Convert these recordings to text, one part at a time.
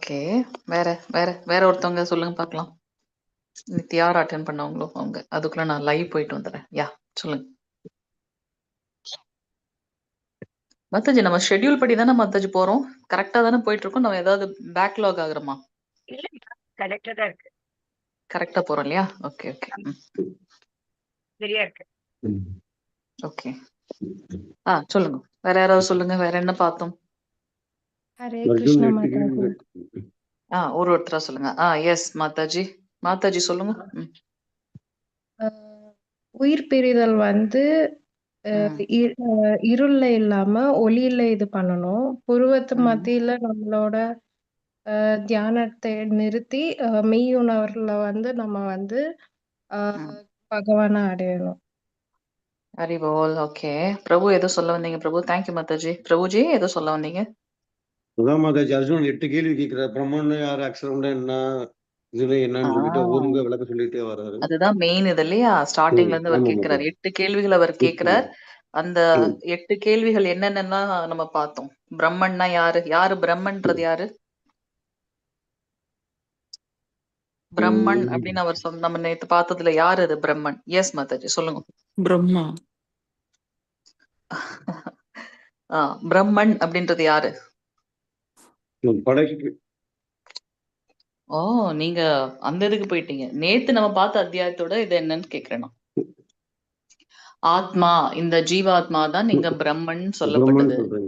Okay. வேற வேற வேற ஒருத்தவங்க சொல்லுங்க பார்க்கலாம். நேத்து யார் அட்டெண்ட் பண்ணாங்களோ அவங்க. அதுக்குள்ள நான் லைவ் போயிட்டு வந்துடுறேன். சொல்லுங்க. மத்தாஜி நம்ம ஷெட்யூல் படி தானே மத்தாஜி போறோம். கரெக்ட்டா தானே போயிட்டு இருக்கோம். நம்ம ஏதாவது பேக்லாக் ஆகுறோமா? இல்ல கரெக்டா தான் இருக்கு. கரெக்ட்டா போறோம் இல்லையா? Okay, okay. சரியா இருக்கு. ஓகே. சொல்லுங்க. வேற யாராவது சொல்லுங்க. வேற என்ன பார்த்தோம்? ஹரே கிருஷ்ணா மாதாஜி. ஒருத்தரா சொல்லுங்க. எஸ் மாதாஜி. மாதாஜி சொல்லுங்க. உயிர் பிரிதல் வந்து இருள்ல இல்லாம ஒளியில இது பண்ணணும். புருவத்து மத்தியில நம்மளோட தியானத்தை நிறுத்தி மெய்யுணர்வுல வந்து நம்ம வந்து பகவானை அடையணும். ஹரிபோல். ஓகே. பிரபு ஏதோ சொல்ல வந்தீங்க பிரபு. தேங்க்யூ மாதாஜி. பிரபுஜி ஏதோ சொல்ல வந்தீங்க. அதான் மாதாஜி அர்ஜுனன் 8 கேள்வி கேட்கிறார். பிரம்மன் யாரு, அக்ஷரம் என்ன, இதுல என்னன்னு சொல்லிட்டு ஒருங்க விளக்க சொல்லிட்டே வர்றாரு. அதுதான் மெயின் இது இல்லையா? ஸ்டார்டிங்ல இருந்து அவர் கேட்கிறார். 8 கேள்விகள் அவர் கேட்கிறார். அந்த 8 கேள்விகள் என்னென்னா நம்ம பார்த்தோம். பிரம்மன்னா யாரு? யாரு பிரம்மன்றது யாரு? பிரம்மன் அப்படின்னு அவர் நம்ம நேத்து பார்த்ததுல யாரு அது பிரம்மன்? எஸ் மாதாஜி சொல்லுங்க. பிரம்மா. பிரம்மன் அப்படின்றது யாரு? நீங்க அந்த இதுக்கு போயிட்டீங்க. நேத்து நம்ம பார்த்த அத்தியாயத்தோட இது என்னன்னு கேக்குறேன். ஆத்மா, இந்த ஜீவாத்மா தான் நீங்க பிரம்மன் சொல்லப்பட்டது.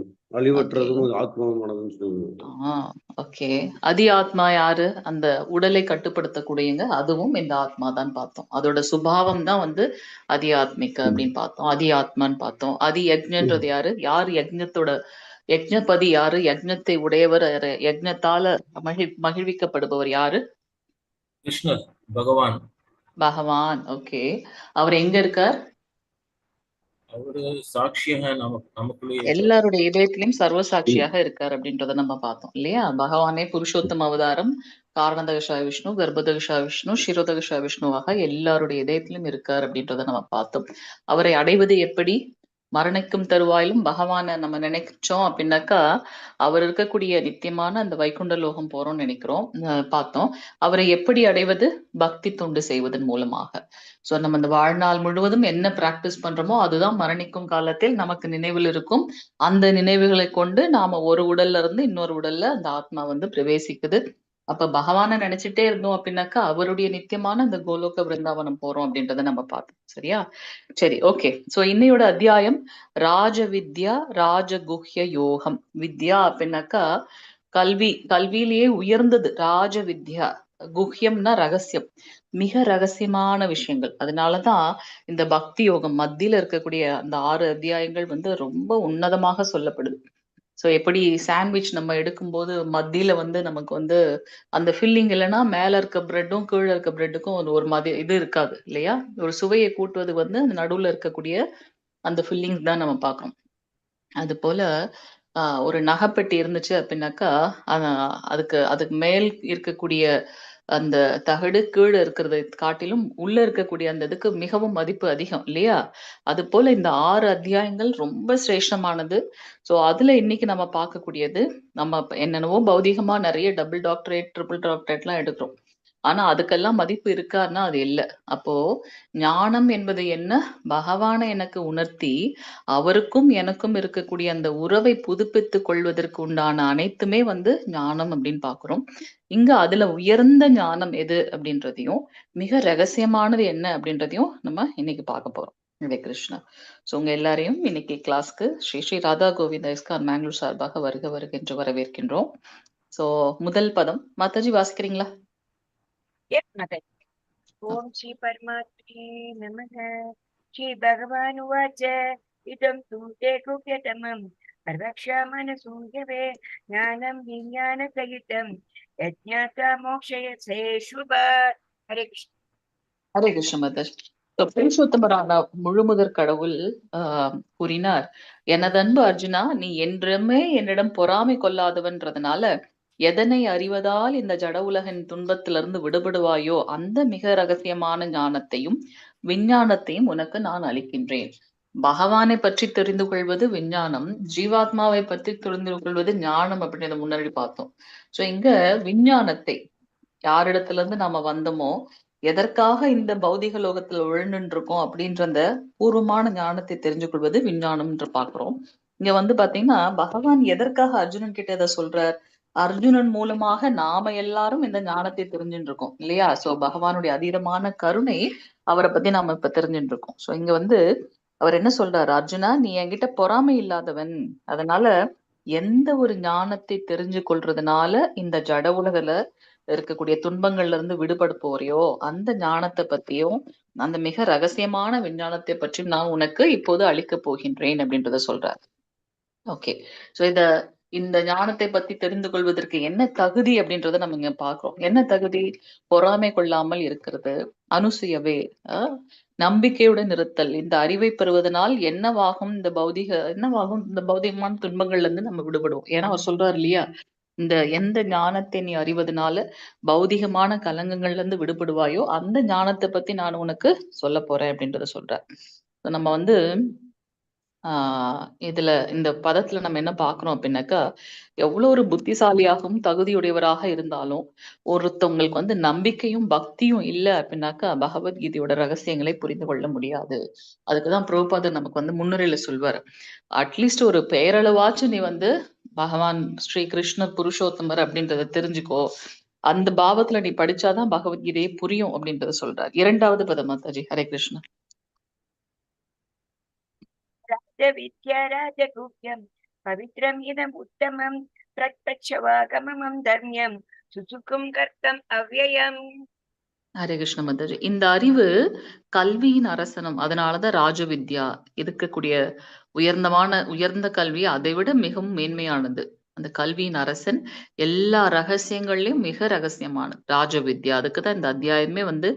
ஓகே. அதி ஆத்மா யாரு? அந்த உடலை கட்டுப்படுத்தக்கூடியங்க, அதுவும் இந்த ஆத்மா தான் பார்த்தோம். அதோட சுபாவம் தான் வந்து அதி ஆத்மிக்க அப்படின்னு பார்த்தோம். அதி ஆத்மான்னு பார்த்தோம். அதி யஜ்ஞன்றது யாரு? யார் யஜ்ஞத்தோட யஜ்ஞபதி யாரு? யஜ்ஞத்தை உடையவர் யாரு? யஜ்ஞத்தால மகிழ்விக்கப்படுபவர் யாரு? கிருஷ்ணர், பகவான். பகவான். ஓகே. அவர் எங்க இருக்கார்? அவரு சாட்சியாக நமக்குள்ளே எல்லாருடைய இதயத்திலும் சர்வ சாட்சியாக இருக்கார் அப்படின்றத நம்ம பார்த்தோம் இல்லையா? பகவானே புருஷோத்தம அவதாரம், காரணதகஷா விஷ்ணு, கர்ப்பதகஷா விஷ்ணு, சிரோதகஷா விஷ்ணுவாக எல்லாருடைய இதயத்திலும் இருக்கார் அப்படின்றத நம்ம பார்த்தோம். அவரை அடைவது எப்படி? மரணிக்கும் தருவாயிலும் பகவானை நம்ம நினைச்சோம் அப்படின்னாக்கா அவர் இருக்கக்கூடிய நித்தியமான அந்த வைகுண்ட லோகம் போறோம்னு நினைக்கிறோம், பார்த்தோம். அவரை எப்படி அடைவது? பக்தி தொண்டு செய்வதன் மூலமாக. ஸோ நம்ம அந்த வாழ்நாள் முழுவதும் என்ன பிராக்டிஸ் பண்றோமோ அதுதான் மரணிக்கும் காலத்தில் நமக்கு நினைவில் இருக்கும். அந்த நினைவுகளை கொண்டு நாம ஒரு உடல்ல இருந்து இன்னொரு உடல்ல அந்த ஆத்மா வந்து பிரவேசிக்குது. அப்ப பகவானை நினைச்சிட்டே இருந்தோம் அப்படின்னாக்கா அவருடைய நித்தியமான அந்த கோலோக பிருந்தாவனம் போறோம் அப்படின்றத நம்ம பார்த்தோம். சரியா? சரி, ஓகே. சோ இன்னையோட அத்தியாயம் ராஜ வித்யா ராஜகுஹ்ய யோகம். வித்யா அப்படின்னாக்கா கல்வியிலேயே உயர்ந்தது ராஜ வித்யா. குஹ்யம்னா ரகசியம், மிக ரகசியமான விஷயங்கள். அதனாலதான் இந்த பக்தி யோகம் மத்தியில இருக்கக்கூடிய அந்த 6 அத்தியாயங்கள் வந்து ரொம்ப உன்னதமாக சொல்லப்படுது. ஸோ எப்படி சாண்ட்விச் நம்ம எடுக்கும்போது மத்தியில வந்து நமக்கு வந்து அந்த ஃபில்லிங் இல்லைன்னா மேல இருக்க பிரெட்டும் கீழே இருக்க பிரெட்டுக்கும் ஒரு மாதிரி இது இருக்காது இல்லையா? ஒரு சுவையை கூட்டுவது வந்து அந்த நடுவுல இருக்கக்கூடிய அந்த ஃபில்லிங்ஸ் தான் நம்ம பார்க்கணும். அது போல ஒரு நகைப்பெட்டி இருந்துச்சு அப்படின்னாக்கா அதுக்கு மேல் இருக்கக்கூடிய அந்த தகடு கீழே இருக்கிறதை காட்டிலும் உள்ள இருக்கக்கூடிய அந்த இதுக்கு மிகவும் மதிப்பு அதிகம் இல்லையா? அது போல இந்த 6 அத்தியாயங்கள் ரொம்ப சிரேஷ்டமானது. ஸோ அதுல இன்னைக்கு நம்ம பார்க்கக்கூடியது, நம்ம என்னென்னவோ பௌதிகமா நிறைய டபுள் டாக்டரேட், ட்ரிபிள் டாக்டரேட்லாம் எடுக்கிறோம். ஆனா அதுக்கெல்லாம் மதிப்பு இருக்கான்னா அது இல்ல. அப்போ ஞானம் என்பது என்ன? பகவானை எனக்கு உணர்த்தி அவருக்கும் எனக்கும் இருக்கக்கூடிய அந்த உறவை புதுப்பித்துக் கொள்வதற்கு உண்டான அனைத்துமே வந்து ஞானம் அப்படின்னு பாக்குறோம். இங்க அதுல உயர்ந்த ஞானம் எது அப்படின்றதையும், மிக ரகசியமானது என்ன அப்படின்றதையும் நம்ம இன்னைக்கு பார்க்க போறோம். ஹரே கிருஷ்ணா. ஸோ உங்க எல்லாரையும் இன்னைக்கு கிளாஸ்க்கு ஸ்ரீ ஸ்ரீ ராதா கோவிந்த இஸ்கான் மேங்களூர் சார்பாக வருக என்று வரவேற்கின்றோம். ஸோ முதல் பதம் மாதாஜி வாசிக்கிறீங்களா? ஓம் ஸ்ரீ பரமாத்மே நமः. ஸ்ரீ பகவான் உவாச்ச இதம் தூதே குஹ்யதமம் பர்வக்ஷ்யாமனசூயவே ஞானம் விஞ்ஞான சகிதம் யஜ்ஞாத்வா மோக்ஷயசே சுபா. ஹரே கிருஷ்ண. ஹரே கிருஷ்ண மாதாஜி. புருஷோத்தமரான முழுமுதற் கடவுள் கூறினார், எனதன்பு அர்ஜுனா, நீ என்றுமே என்னிடம் பொறாமை கொள்ளாதவன்றதுனால எதனை அறிவதால் இந்த ஜட உலகின் துன்பத்திலிருந்து விடுபடுவாயோ அந்த மிக ரகசியமான ஞானத்தையும் விஞ்ஞானத்தையும் உனக்கு நான் அளிக்கின்றேன். பகவானை பற்றி தெரிந்து கொள்வது விஞ்ஞானம், ஜீவாத்மாவை பற்றி தெரிந்து கொள்வது ஞானம் அப்படின்றத முன்னாடி பார்த்தோம். சோ இங்க விஞ்ஞானத்தை யாரிடத்துல இருந்து நாம வந்தோமோ, எதற்காக இந்த பௌதிக லோகத்துல உழண்டுட்டு இருக்கோம் அப்படின்ற அந்த பூர்வமான ஞானத்தை தெரிஞ்சு கொள்வது விஞ்ஞானம் என்று பார்க்கிறோம். இங்க வந்து பாத்தீங்கன்னா பகவான் எதற்காக அர்ஜுனன் கிட்ட இதை சொல்றார்? அர்ஜுனன் மூலமாக நாம எல்லாரும் இந்த ஞானத்தை தெரிஞ்சுட்டு இருக்கோம் இல்லையா? சோ பகவானுடைய அதீதமான கருணை அவரை பத்தி நாம இப்ப தெரிஞ்சுட்டு இருக்கோம். சோ இங்க வந்து அவர் என்ன சொல்றாரு? அர்ஜுனா, நீ என்கிட்ட பொறாமை இல்லாதவன், அதனால எந்த ஒரு ஞானத்தை தெரிஞ்சு கொள்றதுனால இந்த ஜட உலகில இருக்கக்கூடிய துன்பங்கள்ல இருந்து விடுபட போறியோ அந்த ஞானத்தை பத்தியும் அந்த மிக ரகசியமான விஞ்ஞானத்தை பற்றியும் நான் உனக்கு இப்போது அளிக்க போகின்றேன் அப்படின்றத சொல்றார். ஓகே. சோ இந்த ஞானத்தை பத்தி தெரிந்து கொள்வதற்கு என்ன தகுதி அப்படின்றத நம்ம இங்க பாக்குறோம். என்ன தகுதி? பொறாமை கொள்ளாமல் இருக்கிறது, அனுசுயவே, நம்பிக்கையுடன் இருத்தல். இந்த அறிவை பெறுவதனால் என்னவாகும் இந்த பௌதிகமான துன்பங்கள்ல இருந்து நம்ம விடுபடுவோம். ஏன்னா அவர் சொல்றாரு இல்லையா, இந்த எந்த ஞானத்தை நீ அறிவதனால பௌதிகமான கலங்கங்கள்ல இருந்து விடுபடுவாயோ அந்த ஞானத்தை பத்தி நான் உனக்கு சொல்ல போறேன் அப்படின்றத சொல்றார். நம்ம வந்து இதுல இந்த பதத்துல நம்ம என்ன பாக்குறோம் அப்படின்னாக்கா, எவ்வளவு ஒரு புத்திசாலியாகவும் தகுதியுடையவராக இருந்தாலும் ஒருத்தவங்களுக்கு வந்து நம்பிக்கையும் பக்தியும் இல்லை அப்படின்னாக்கா பகவத்கீதையோட ரகசியங்களை புரிந்து கொள்ள முடியாது. அதுக்குதான் பிரபுபாதர் நமக்கு வந்து முன்னுரையில சொல்வார், அட்லீஸ்ட் ஒரு பெயரளவாச்சும் நீ வந்து பகவான் ஸ்ரீ கிருஷ்ண புருஷோத்தமர் அப்படின்றத தெரிஞ்சுக்கோ, அந்த பாவத்துல நீ படிச்சாதான் பகவத்கீதையே புரியும் அப்படின்றத சொல்றார். 2வது பதம் மாதாஜி. ஹரே கிருஷ்ணா. ராஜவித்யா ராஜகுஹ்யம் பவித்ரம் இதம் உத்தமம் பிரத்யக்ஷவாகமம் தர்மியம் சுசுக்கும் கர்த்தம் அவ்யயம். ஹரே கிருஷ்ண மாதாஜி. இந்த அறிவு கல்வியின் அரசனம், அதனாலதான் ராஜவித்யா இருக்கக்கூடிய உயர்ந்த கல்வி அதை விட மிகவும் மேன்மையானது. அந்த கல்வியின் அரசன் எல்லா ரகசியங்கள்லயும் மிக ரகசியமானது ராஜவித்யா. அதுக்குதான் இந்த அத்தியாயமே வந்து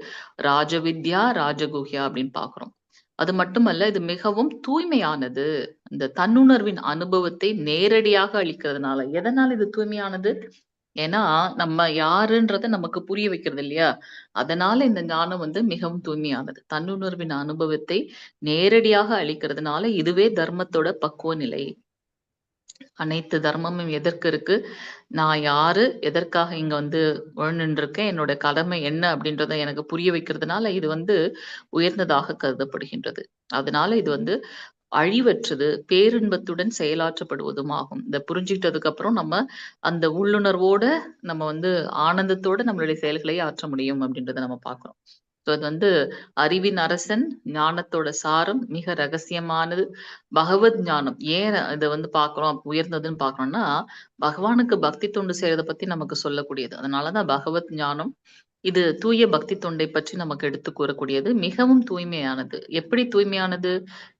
ராஜவித்யா ராஜகுஹ்யா அப்படின்னு பாக்குறோம். அது மட்டுமல்ல, இது மிகவும் தூய்மையானது. இந்த தன்னுணர்வின் அனுபவத்தை நேரடியாக அளிக்கிறதுனால. எதனால இது தூய்மையானது? ஏன்னா நம்ம யாருன்றத நமக்கு புரிய வைக்கிறது இல்லையா? அதனால இந்த ஞானம் வந்து மிகவும் தூய்மையானது. தன்னுணர்வின் அனுபவத்தை நேரடியாக அளிக்கிறதுனால இதுவே தர்மத்தோட பக்குவ நிலை. அனைத்து தர்மமும் எதற்கு இருக்கு? நான் யாரு, எதற்காக இங்க வந்து இருக்கேன், என்னோட கடமை என்ன அப்படின்றத எனக்கு புரிய வைக்கிறதுனால இது வந்து உயர்ந்ததாக கருதப்படுகின்றது. அதனால இது வந்து அழிவற்றது, பேரின்பத்துடன் செயலாற்றப்படுவதும் ஆகும். இதை புரிஞ்சுக்கிட்டதுக்கு அப்புறம் நம்ம அந்த உள்ளுணர்வோட நம்ம வந்து ஆனந்தத்தோட நம்மளுடைய செயல்களை ஆற்ற முடியும் அப்படின்றத நம்ம பார்க்கிறோம். ஸோ அது வந்து அறிவின் அரசன், ஞானத்தோட சாரம், மிக ரகசியமானது, பகவத் ஞானம். ஏன் இதை வந்து பார்க்கிறோம் உயர்ந்ததுன்னு பார்க்கறோம்னா, பகவானுக்கு பக்தி தொண்டு செய்யறதை பத்தி நமக்கு சொல்லக்கூடியது. அதனாலதான் பகவத் ஞானம் இது தூய பக்தி தொண்டை பற்றி நமக்கு எடுத்து கூறக்கூடியது. மிகவும் தூய்மையானது. எப்படி தூய்மையானது?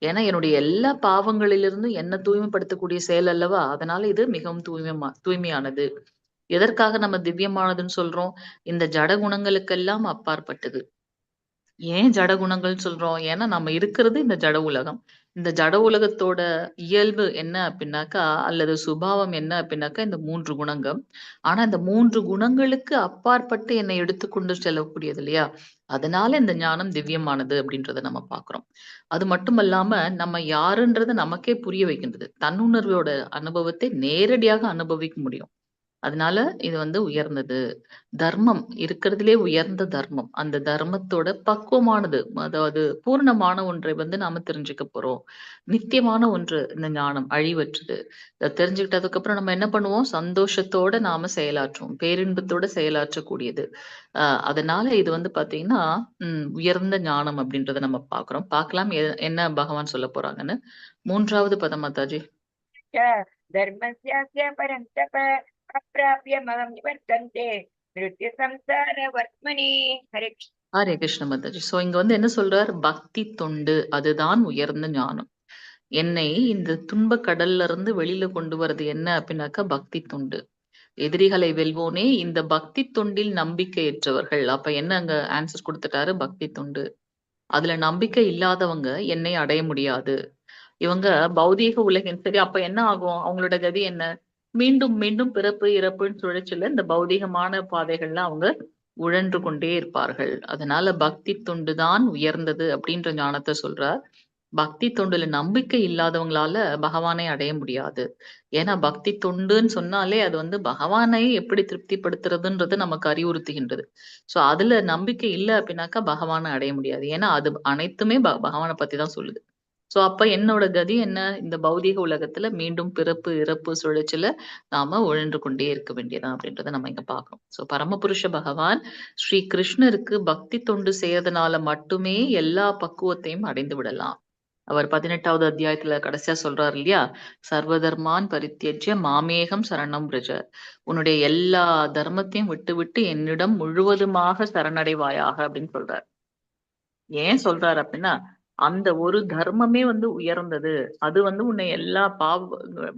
ஏன்னா என்னுடைய எல்லா பாவங்களிலிருந்து என்ன தூய்மைப்படுத்தக்கூடிய செயல் அல்லவா? அதனால இது மிகவும் தூய்மையானது. எதற்காக நம்ம திவ்யமானதுன்னு சொல்றோம்? இந்த ஜட குணங்களுக்கெல்லாம் அப்பாற்பட்டது. ஏன் ஜட குணங்கள் சொல்றோம்? ஏன்னா நம்ம இருக்கிறது இந்த ஜட உலகம். இந்த ஜட உலகத்தோட இயல்பு என்ன அப்படின்னாக்கா, அல்லது சுபாவம் என்ன அப்படின்னாக்கா, இந்த 3 குணங்கள். ஆனா இந்த 3 குணங்களுக்கு அப்பாற்பட்டு என்னை எடுத்துக்கொண்டு செல்லக்கூடியது இல்லையா? அதனால இந்த ஞானம் திவ்யமானது அப்படின்றத நம்ம பார்க்கிறோம். அது மட்டுமல்லாம நம்ம யாருன்றத நமக்கே புரிய வைக்கின்றது. தன்னுணர்வோட அனுபவத்தை நேரடியாக அனுபவிக்க முடியும். அதனால இது வந்து உயர்ந்தது. தர்மம் இருக்கிறதுலே உயர்ந்த தர்மம். அந்த தர்மத்தோட பக்குவமானது. அதாவது பூரணமான ஒன்றை வந்து நாம தெரிஞ்சுக்க போறோம். நித்தியமான ஒன்று இந்த ஞானம், அழிவற்றது. இத தெரிஞ்சுக்கிட்டதுக்கு அப்புறம் நம்ம என்ன பண்ணுவோம்? சந்தோஷத்தோட நாம செயலாற்றுவோம். பேரின்பத்தோட செயலாற்றக்கூடியது. அதனால இது வந்து பாத்தீங்கன்னா, உயர்ந்த ஞானம் அப்படின்றத நம்ம பார்க்கிறோம். பார்க்கலாம் என்ன பகவான் சொல்லப் போறாங்கன்னு. 3வது பதம் மாதாஜி. தர்மஸ்ய பரந்தப அப்ராப்ய மகம் நிவர்த்தந்தே நிருத்ய சம்சார வர்த்மனி. ஹரே கிருஷ்ண மாதாஜி. சோ இங்க வந்து என்ன சொல்றார்? பக்தி தொண்டு அதுதான் உயர்ந்த ஞானம். என்னை இந்த துன்ப கடல்ல இருந்து வெளியில கொண்டு வர்றது என்ன அப்படின்னாக்கா பக்தி தொண்டு. எதிரிகளை வெல்வோனே இந்த பக்தி தொண்டில் நம்பிக்கையற்றவர்கள். அப்ப என்ன அங்க ஆன்சர் கொடுத்துட்டாரு? பக்தி தொண்டு. அதுல நம்பிக்கை இல்லாதவங்க என்னை அடைய முடியாது. இவங்க பௌதீக உலகின் சரி அப்ப என்ன ஆகும்? அவங்களோட கதி என்ன? மீண்டும் மீண்டும் பிறப்பு இறப்புன்னு சுழற்சியில இந்த பௌதீகமான பாதைகள்ல அவங்க உழன்று கொண்டே இருப்பார்கள். அதனால பக்தி தொண்டுதான் உயர்ந்தது அப்படின்ற ஞானத்தை சொல்றார். பக்தி தொண்டுல நம்பிக்கை இல்லாதவங்களால பகவானை அடைய முடியாது. ஏன்னா பக்தி தொண்டுன்னு சொன்னாலே அது வந்து பகவானை எப்படி திருப்திப்படுத்துறதுன்றது நமக்கு அறிவுறுத்துகின்றது. சோ அதுல நம்பிக்கை இல்ல அப்படின்னாக்கா பகவானை அடைய முடியாது. ஏன்னா அது அனைத்துமே பகவானை பத்தி தான் சொல்லுது. சோ அப்ப என்னோட கதி என்ன? இந்த பௌதீக உலகத்துல மீண்டும் பிறப்பு, இறப்பு சுழற்சியில நாம உழன்று கொண்டே இருக்க வேண்டியதான் அப்படின்றத நம்ம இங்க பார்க்கிறோம். சோ பரமபுருஷ பகவான் ஸ்ரீ கிருஷ்ணருக்கு பக்தி தொண்டு செய்யறதுனால மட்டுமே எல்லா பக்குவத்தையும் அடைந்து விடலாம். அவர் 18வது அத்தியாயத்துல கடைசியா சொல்றாரு இல்லையா? சர்வதர்மான் பரித்யஜ்ய மாமேகம் சரணம் பிரஜ. உன்னுடைய எல்லா தர்மத்தையும் விட்டுவிட்டு என்னிடம் முழுவதுமாக சரணடைவாயாக அப்படின்னு சொல்றார். ஏன் சொல்றாரு அப்படின்னா, அந்த ஒரு தர்மமே வந்து உயர்ந்தது. அது வந்து உன்னை எல்லா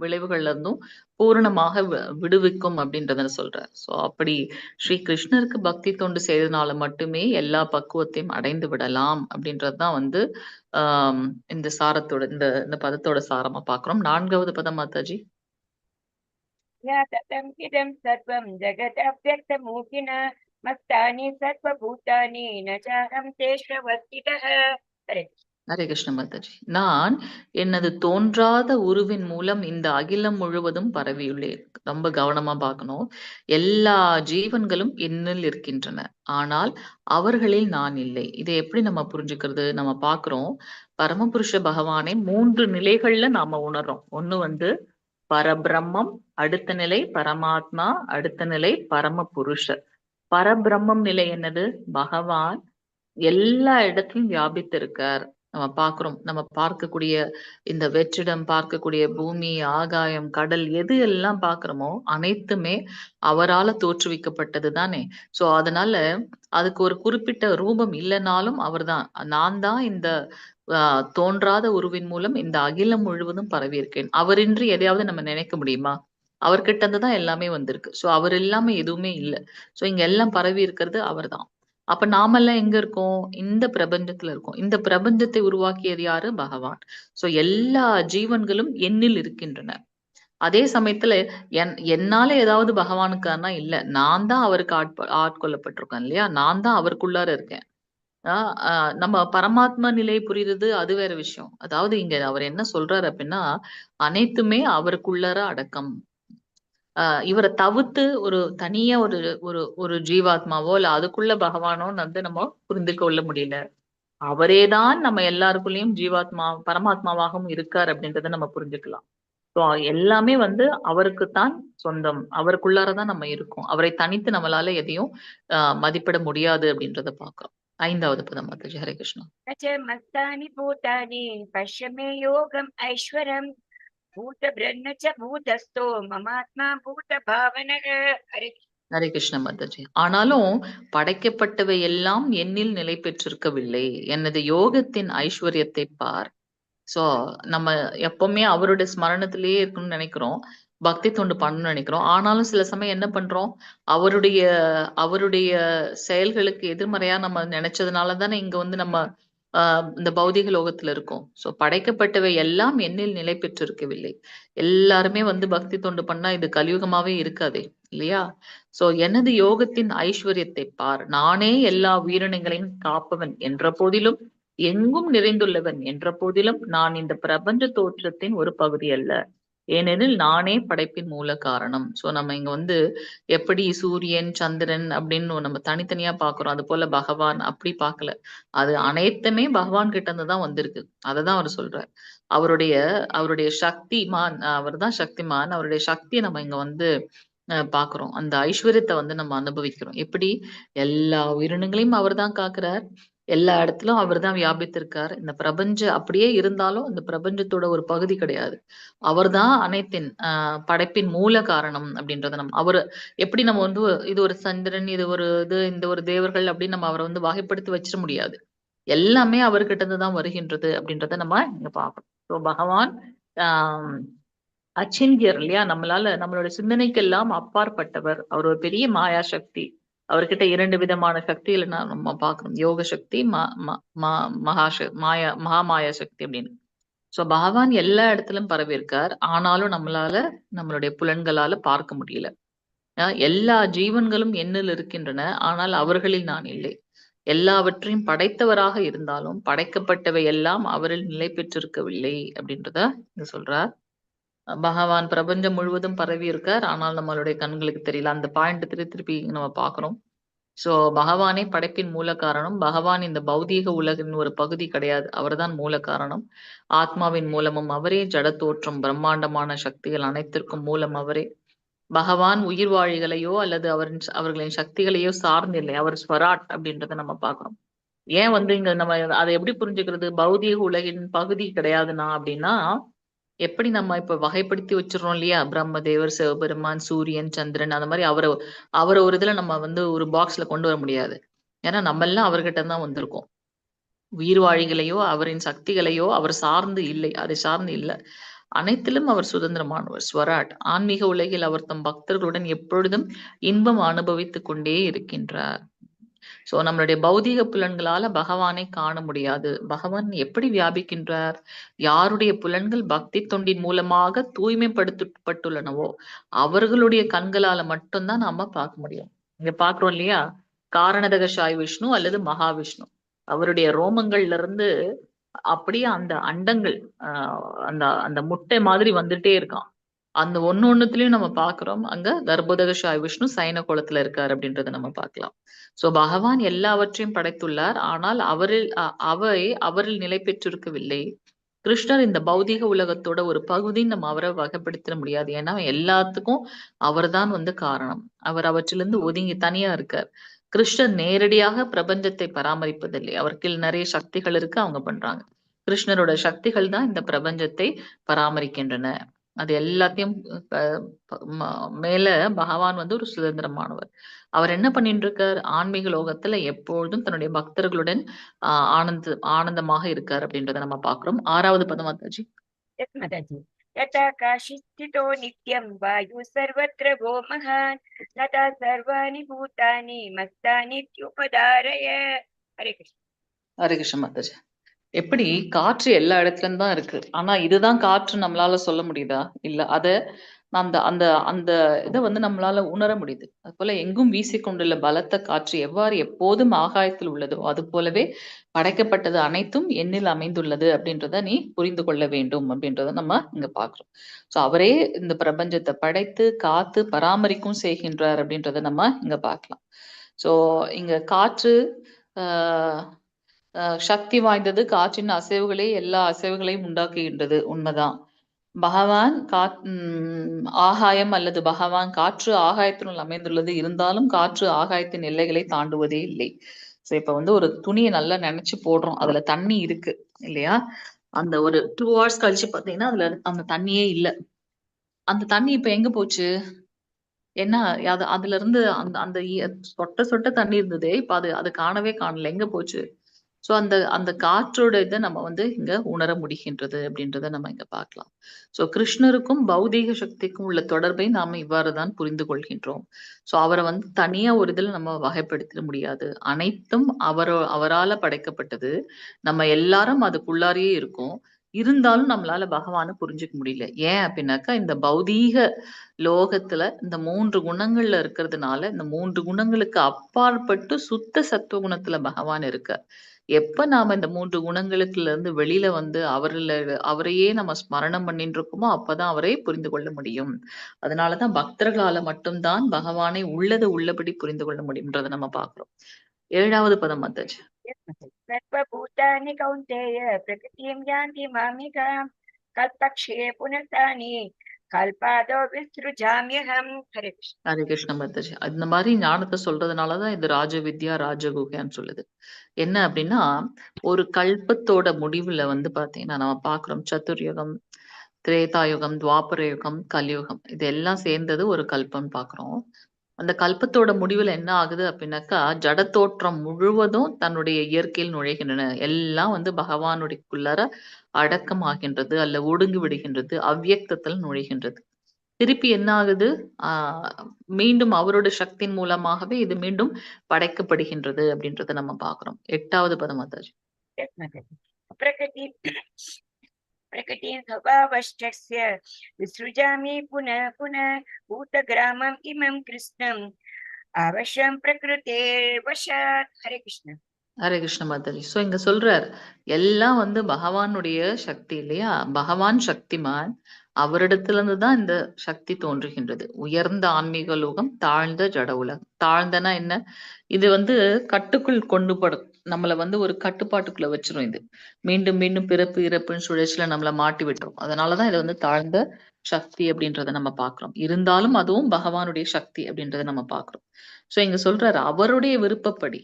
விளைவுகள்ல இருந்தும் பூரணமாக விடுவிக்கும் அப்படின்றத சொல்றார். சோ அப்படி ஸ்ரீ கிருஷ்ணருக்கு பக்தி தொண்டு செய்ததுனால மட்டுமே எல்லா பக்குவத்தையும் அடைந்து விடலாம் அப்படின்றதுதான் வந்து இந்த சாரத்தோட இந்த பதத்தோட சாரமா பார்க்கிறோம். 4வது பதம் மாதாஜி. ததம் இதம் சர்வம் ஜகத் அவ்யக்தமூர்த்தின மஸ்தானி சர்வபூதானி ந சாஹம் தேஷ்வஸ்திதஹ. ஹரே கிருஷ்ண மாதாஜி. நான் எனது தோன்றாத உருவின் மூலம் இந்த அகிலம் முழுவதும் பரவியுள்ளேன். ரொம்ப கவனமா பார்க்கணும். எல்லா ஜீவன்களும் என்னில் இருக்கின்றன. ஆனால் அவர்களில் நான் இல்லை. இதை எப்படி நம்ம புரிஞ்சுக்கிறது? நம்ம பார்க்கிறோம். பரமபுருஷ பகவானை 3 நிலைகள்ல நாம உணர்றோம். ஒண்ணு வந்து பரபிரம்மம், அடுத்த நிலை பரமாத்மா, அடுத்த நிலை பரமபுருஷர். பரபிரம்மம் நிலை என்னது? பகவான் எல்லா இடத்திலும் வியாபித்திருக்கார். நம்ம பார்க்கிறோம். நம்ம பார்க்கக்கூடிய இந்த வெற்றிடம், பார்க்கக்கூடிய பூமி, ஆகாயம், கடல் எது எல்லாம் பார்க்கிறோமோ அனைத்துமே அவரால தோற்றுவிக்கப்பட்டது தானே. சோ அதனால அதுக்கு ஒரு குறிப்பிட்ட ரூபம் இல்லைனாலும் அவர்தான். நான் தான் இந்த தோன்றாத உருவின் மூலம் இந்த அகிலம் முழுவதும் பரவி இருக்கேன். அவரின்றி எதையாவது நம்ம நினைக்க முடியுமா? அவர்கிட்ட இருந்து தான் எல்லாமே வந்திருக்கு. சோ அவர் இல்லாம எதுவுமே இல்லை. சோ இங்க எல்லாம் பரவி இருக்கிறது அவர்தான். அப்ப நாமெல்லாம் எங்க இருக்கோம்? இந்த பிரபஞ்சத்துல இருக்கோம். இந்த பிரபஞ்சத்தை உருவாக்கியது யாரு? பகவான். சோ எல்லா ஜீவன்களும் என்னில் இருக்கின்றன. அதே சமயத்துல என்னால ஏதாவது பகவானுக்கானா இல்ல. நான் தான் அவருக்கு ஆட்கொள்ளப்பட்டிருக்கேன் இல்லையா? நான் தான் அவருக்குள்ளார இருக்கேன். நம்ம பரமாத்மா நிலை புரியுறது அது வேற விஷயம். அதாவது இங்க அவர் என்ன சொல்றாரு அப்படின்னா, அனைத்துமே அவருக்குள்ளார அடக்கம். இவரை தவிர்த்து ஒரு தனியா ஒரு ஒரு ஒரு ஜீவாத்மாவோ இல்ல அதுக்குள்ள பகவானோன்னு வந்து நம்ம புரிந்து கொள்ள முடியல. அவரேதான் நம்ம எல்லாருக்குள்ளயும் ஜீவாத்மா பரமாத்மாவாகவும் இருக்கார் அப்படின்றத நம்ம புரிஞ்சுக்கலாம். ஸோ எல்லாமே வந்து அவருக்குத்தான் சொந்தம். அவருக்குள்ளாரதான் நம்ம இருக்கோம். அவரை தனித்து நம்மளால எதையும் மதிப்பிட முடியாது அப்படின்றத பார்க்கிறோம். 5வது பதம் மாதாஜி. ஹரே கிருஷ்ணா. மஸ்தானி பூதானி பஷ்யமே யோகம் ஐஸ்வரம் பூத பிரம்ம ச பூதஸ்தோ மமாத்மா பூத பாவனக. ஹரே கிருஷ்ண மாதாஜி. ஆனாலும் படைக்கப்பட்டவை எல்லாம் என்னில் நிலை பெற்றிருக்கவில்லை. எனது யோகத்தின் ஐஸ்வர்யத்தை பார். சோ நம்ம எப்பவுமே அவருடைய ஸ்மரணத்திலேயே இருக்கணும்னு நினைக்கிறோம். பக்தி தொண்டு பண்ணணும்னு நினைக்கிறோம். ஆனாலும் சில சமயம் என்ன பண்றோம்? அவருடைய அவருடைய செயல்களுக்கு எதிர்மறையா நம்ம நினைச்சதுனால தானே இங்க வந்து நம்ம இந்த பௌதிக லோகத்துல இருக்கோம். சோ படைக்கப்பட்டவை எல்லாம் என்னில் நிலை பெற்றிருக்கவில்லை. எல்லாருமே வந்து பக்தி தொண்டு பண்ணா இது கலியுகமாவே இருக்காதே இல்லையா? சோ எனது யோகத்தின் ஐஸ்வர்யத்தை பார். நானே எல்லா உயிரினங்களையும் காப்பவன் என்ற போதிலும், எங்கும் நிறைந்துள்ளவன் என்ற போதிலும், நான் இந்த பிரபஞ்ச தோற்றத்தின் ஒரு பகுதி அல்ல. ஏனெனில் நானே படைப்பின் மூல காரணம். சோ நம்ம இங்க வந்து எப்படி சூரியன், சந்திரன் அப்படின்னு நம்ம தனித்தனியா பாக்குறோம். அது போல பகவான் அப்படி பார்க்கல. அது அனைத்துமே பகவான் கிட்ட இருந்து தான் வந்திருக்கு. அததான் அவர் சொல்றார். அவருடைய அவருடைய சக்திமான், அவர்தான் சக்திமான். அவருடைய சக்தியை நம்ம இங்க வந்து பாக்குறோம். அந்த ஐஸ்வர்யத்தை வந்து நம்ம அனுபவிக்கிறோம். எப்படி? எல்லா உயிரினங்களையும் அவர்தான் காக்குறார். எல்லா இடத்திலும் அவர்தான் வியாபித்திருக்கார். இந்த அப்படியே இருந்தாலும் இந்த பிரபஞ்சத்தோட ஒரு பகுதி கிடையாது. அவர்தான் அனைத்தின் படைப்பின் மூல காரணம் அப்படின்றத அவரு எப்படி நம்ம வந்து இது ஒரு சந்திரன், இது ஒரு இந்த ஒரு தேவர்கள் அப்படின்னு நம்ம அவரை வந்து வகைப்படுத்தி வச்சிட முடியாது. எல்லாமே அவர்கிட்ட இருந்து தான் வருகின்றது அப்படின்றத நம்ம இங்க பார்க்கணும். ஸோ பகவான் அச்சிந்தியர் இல்லையா? நம்மளோட சிந்தனைக்கெல்லாம் அப்பாற்பட்டவர். அவர் ஒரு பெரிய மாயா சக்தி. அவர்கிட்ட 2 விதமான சக்திகளை நம்ம பார்க்கணும். யோக சக்தி, மகாமாயா சக்தி அப்படின்னு. சோ பகவான் எல்லா இடத்திலும் பரவி இருக்கார். ஆனாலும் நம்மளுடைய புலன்களால பார்க்க முடியல. எல்லா ஜீவன்களும் என்னில் இருக்கின்றன. ஆனால் அவர்களில் நான் இல்லை. எல்லாவற்றையும் படைத்தவராக இருந்தாலும் படைக்கப்பட்டவை எல்லாம் அவரில் நிலை பெற்றிருக்கவில்லை அப்படின்றத இங்க சொல்றார். பகவான் பிரபஞ்சம் முழுவதும் பரவி இருக்கார், ஆனால் நம்மளுடைய கண்களுக்கு தெரியல. அந்த பாயிண்ட் திருப்பி நம்ம பாக்குறோம். சோ பகவானே படைப்பின் மூல காரணம். பகவான் இந்த பௌதீக உலகின் ஒரு பகுதி கிடையாது, அவர்தான் மூல காரணம். ஆத்மாவின் மூலமும் அவரே, ஜட தோற்றம் பிரம்மாண்டமான சக்திகள் அனைத்திற்கும் மூலம் அவரே. பகவான் உயிர் வாழிகளையோ அல்லது அவர்களின் சக்திகளையோ சார்ந்தில்லை, அவர் ஸ்வராட் அப்படின்றத நம்ம பார்க்கிறோம். ஏன் இங்க நம்ம அதை எப்படி புரிஞ்சுக்கிறது? பௌதீக உலகின் பகுதி கிடையாதுன்னா அப்படின்னா, எப்படி நம்ம இப்ப வகைப்படுத்தி வச்சிடறோம் இல்லையா? பிரம்மதேவர், சிவபெருமான், சூரியன், சந்திரன், அந்த மாதிரி அவரை ஒரு இதுல நம்ம ஒரு பாக்ஸ்ல கொண்டு வர முடியாது. ஏன்னா நம்ம எல்லாம் அவர்கிட்ட தான் வந்திருக்கோம். உயிர் வாழிகளையோ அவரின் சக்திகளையோ அவர் சார்ந்து இல்லை, அதை சார்ந்து இல்லை. அனைத்திலும் அவர் சுதந்திரமானவர், ஸ்வராட். ஆன்மீக உலகில் அவர் தம் பக்தர்களுடன் எப்பொழுதும் இன்பம் அனுபவித்துக் கொண்டே இருக்கின்றார். சோ நம்மளுடைய பௌதீக புலன்களால பகவானை காண முடியாது. பகவான் எப்படி வியாபிக்கின்றார்? யாருடைய புலன்கள் பக்தி தொண்டின் மூலமாக தூய்மைப்படுத்தப்பட்டுள்ளனவோ அவர்களுடைய கண்களால மட்டும்தான் நாம பார்க்க முடியும். இங்க பாக்குறோம் இல்லையா? காரணதக சாய் விஷ்ணு அல்லது மகாவிஷ்ணு, அவருடைய ரோமங்கள்ல இருந்து அப்படியே அந்த அண்டங்கள் அந்த அந்த முட்டை மாதிரி வந்துட்டே இருக்கான். அந்த ஒண்ணுத்துலயும் நம்ம பாக்குறோம், அங்க கர்ப்போதக சாய் விஷ்ணு சயன கோலத்துல இருக்காரு அப்படின்றத நம்ம பார்க்கலாம். சோ பகவான் எல்லாவற்றையும் படைத்துள்ளார், ஆனால் அவரில் நிலை பெற்றிருக்கவில்லை. கிருஷ்ணர் இந்த பௌதீக உலகத்தோட ஒரு பகுதின்னு நம்ம அவரை வகைப்படுத்த முடியாது. ஏன்னா எல்லாத்துக்கும் அவர்தான் காரணம். அவர் அவற்றிலிருந்து ஒதுங்கி தனியா இருக்கார். கிருஷ்ணர் நேரடியாக பிரபஞ்சத்தை பராமரிப்பதில்லை, அவருக்கு நிறைய சக்திகள் இருக்கு, அவங்க பண்றாங்க. கிருஷ்ணரோட சக்திகள் தான் இந்த பிரபஞ்சத்தை பராமரிக்கின்றன. அது எல்லாத்தையும் மேல பகவான் ஒரு சுதந்திரமானவர். அவர் என்ன பண்ணிட்டு இருக்கார்? ஆன்மீக லோகத்துல எப்பொழுதும் தன்னுடைய பக்தர்களுடன் ஆனந்தமாக இருக்கார் அப்படின்றத நம்ம பாக்குறோம். 6வது பதம் மாதாஜி. यथा काशीस्थितो नित्यं वायु सर्वत्र वो महान् तथा सर्वाणि भूतानि मत्तानीत्युपधारय. हरे कृष्ण. हरे कृष्ण माताजी. எப்படி காற்று எல்லா இடத்துலயும் தான் இருக்கு, ஆனா இதுதான் காற்று நம்மளால சொல்ல முடியுதா? இல்ல. அத அந்த அந்த அந்த இதை நம்மளால உணர முடியுது. அது போல எங்கும் வீசிக்கொண்டுள்ள பலத்த காற்று எவ்வாறு எப்போதும் ஆகாயத்தில் உள்ளதோ அது போலவே படைக்கப்பட்டது அனைத்தும் எண்ணில் அமைந்துள்ளது அப்படின்றத நீ புரிந்து கொள்ள வேண்டும் அப்படின்றத நம்ம இங்க பாக்குறோம். சோ அவரே இந்த பிரபஞ்சத்தை படைத்து காத்து பராமரிக்கும் செய்கின்றார் அப்படின்றத நம்ம இங்க பார்க்கலாம். சோ இங்க காற்று சக்தி வாய்ந்தது. காற்றின் அசைவுகளே எல்லா அசைவுகளையும் உண்டாக்குகின்றது, உண்மைதான். பகவான் ஆகாயம் அல்லது பகவான் காற்று ஆகாயத்தினுள் அமைந்துள்ளது, இருந்தாலும் காற்று ஆகாயத்தின் எல்லைகளை தாண்டுவதே இல்லை. சோ இப்ப ஒரு துணியை நல்லா நினைச்சு போடுறோம், அதுல தண்ணி இருக்கு இல்லையா? அந்த ஒரு 2 hours கழிச்சு பாத்தீங்கன்னா அதுல அந்த தண்ணியே இல்ல. அந்த தண்ணி இப்ப எங்க போச்சு? என்ன அதுல இருந்து அந்த அந்த சொட்ட சொட்ட தண்ணி இருந்ததே, இப்ப அது காணவே காணல, எங்க போச்சு? சோ அந்த காற்றோட இதை நம்ம இங்க உணர முடிகின்றது அப்படின்றத நம்ம இங்க பார்க்கலாம். சோ கிருஷ்ணருக்கும் பௌதீக சக்திக்கும் உள்ள தொடர்பை நாம இவ்வாறுதான் புரிந்து கொள்கின்றோம். சோ அவரை தனியா ஒரு இதுல நம்ம வகைப்படுத்த முடியாது. அனைத்தும் அவரால படைக்கப்பட்டது. நம்ம எல்லாரும் அதுக்குள்ளாரியே இருக்கோம். இருந்தாலும் நம்மளால பகவானை புரிஞ்சுக்க முடியல. ஏன் அப்படின்னாக்கா, இந்த பௌதீக லோகத்துல இந்த 3 குணங்கள்ல இருக்கிறதுனால, இந்த 3 குணங்களுக்கு அப்பாற்பட்டு சுத்த சத்துவ குணத்துல பகவான் இருக்கார். எப்ப நாம இந்த 3 குணங்களுக்குள்ள இருந்து வெளியில அவரையே நம்ம ஸ்மரணம் பண்ணிட்டு இருக்கோமோ அப்பதான் அவரை புரிந்து கொள்ள முடியும். அதனாலதான் பக்தர்களால மட்டும்தான் பகவானை உள்ளது உள்ளபடி புரிந்து கொள்ள முடியும்ன்றதை நம்ம பாக்குறோம். 7வது பதம் மாதாஜி. सर्वभूतानि कौन्तेय प्रकृतिं यान्ति मामिकां कल्पक्षये पुनस्तानि கல்பாதோ விஸ்ருஜாம்யஹம். ஹரே கிருஷ்ண. ஹரே கிருஷ்ண மாதாஜி. அந்த மாதிரி ஞானத்தை சொல்றதுனாலதான் இது ராஜ வித்யா ராஜகுகைன்னு சொல்லுது. என்ன அப்படின்னா, ஒரு கல்பத்தோட முடிவுல பாத்தீங்கன்னா நம்ம பாக்குறோம் சதுர்யுகம், திரேதாயுகம், துவாபர யுகம், கலியுகம், இது எல்லாம் சேர்ந்தது ஒரு கல்பம் பாக்குறோம். அந்த கல்பத்தோட முடிவுல என்ன ஆகுது அப்படின்னாக்கா, ஜட தோற்றம் முழுவதும் தன்னுடைய இயற்கையில் நுழைகின்றன. எல்லாம் பகவானுடையக்குள்ளார அடக்கமாகின்றது அல்ல ஒடுங்கி விடுகின்றது, அவ்வியக்தத்தில் நுழைகின்றது. திருப்பி என்ன ஆகுது? மீண்டும் அவரோட சக்தியின் மூலமாகவே இது மீண்டும் படைக்கப்படுகின்றது அப்படின்றத நம்ம பாக்குறோம். 8வது பதம் மாதாஜி. प्रकृतिं स्वभावश्चस्य विसृजामि पुनः पुनः भूतग्रामम् इमं कृष्णम् अवश्यं प्रकृतेर्वशात्. हरे कृष्ण. ஹரே கிருஷ்ண மாதாஜி. சோ இங்க சொல்றார் எல்லாம் வந்து பகவானுடைய சக்தி இல்லையா? பகவான் சக்திமான், அவரிடத்துல இருந்து தான் இந்த சக்தி தோன்றுகின்றது. உயர்ந்த ஆன்மீக லோகம், தாழ்ந்த ஜட உலகம். தாழ்ந்தனா என்ன? இது வந்து கட்டுக்குள் கொண்டு படும். நம்மள வந்து ஒரு கட்டுப்பாட்டுக்குள்ள வச்சிரும் இது. மீண்டும் மீண்டும் பிறப்பு இறப்புன்னு சுழற்சியில நம்மள மாட்டி விட்டுரும். அதனாலதான் இது வந்து தாழ்ந்த சக்தி அப்படின்றத நம்ம பார்க்கிறோம். இருந்தாலும் அதுவும் பகவானுடைய சக்தி அப்படின்றத நம்ம பார்க்கிறோம். சோ இங்க சொல்றாரு அவருடைய விருப்பப்படி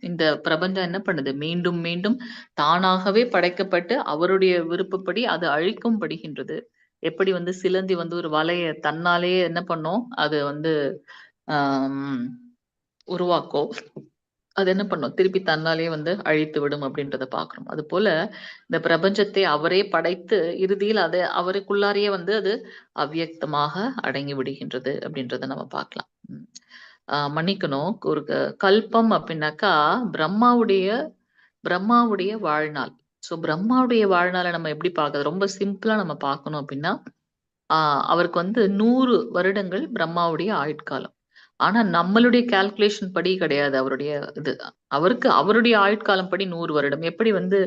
இந்த பிரபஞ்சம் என்ன பண்ணுது? மீண்டும் மீண்டும் தானாகவே படைக்கப்பட்டு அவருடைய விருப்பப்படி அது அழிக்கும்படுகின்றது. எப்படி வந்து சிலந்தி வந்து ஒரு வலைய தன்னாலேயே என்ன பண்ணும்? அது வந்து ஆஹ் உருவாக்கும். அது என்ன பண்ணும்? திருப்பி தன்னாலேயே வந்து அழித்து விடும் அப்படின்றத பார்க்கிறோம். அது போல இந்த பிரபஞ்சத்தை அவரே படைத்து இறுதியில் அதை அவருக்குள்ளாரையே வந்து அது அவ்வியக்தமாக அடங்கி விடுகின்றது அப்படின்றத நம்ம பார்க்கலாம். மன்னிக்கணும். ஒரு கல்பம் அப்படின்னாக்கா பிரம்மாவுடைய பிரம்மாவுடைய வாழ்நாள். சோ பிரம்மாவுடைய வாழ்நாளை நம்ம எப்படி பார்க்கறது? ரொம்ப சிம்பிளா நம்ம பார்க்கணும் அப்படின்னா அவருக்கு வந்து 100 வருடங்கள் பிரம்மாவுடைய ஆயுட்காலம். ஆனா நம்மளுடைய கால்குலேஷன் படி கிடையாது அவருடைய இது. அவருக்கு அவருடைய ஆயுட்காலம் படி 100 வருடம். எப்படி வந்து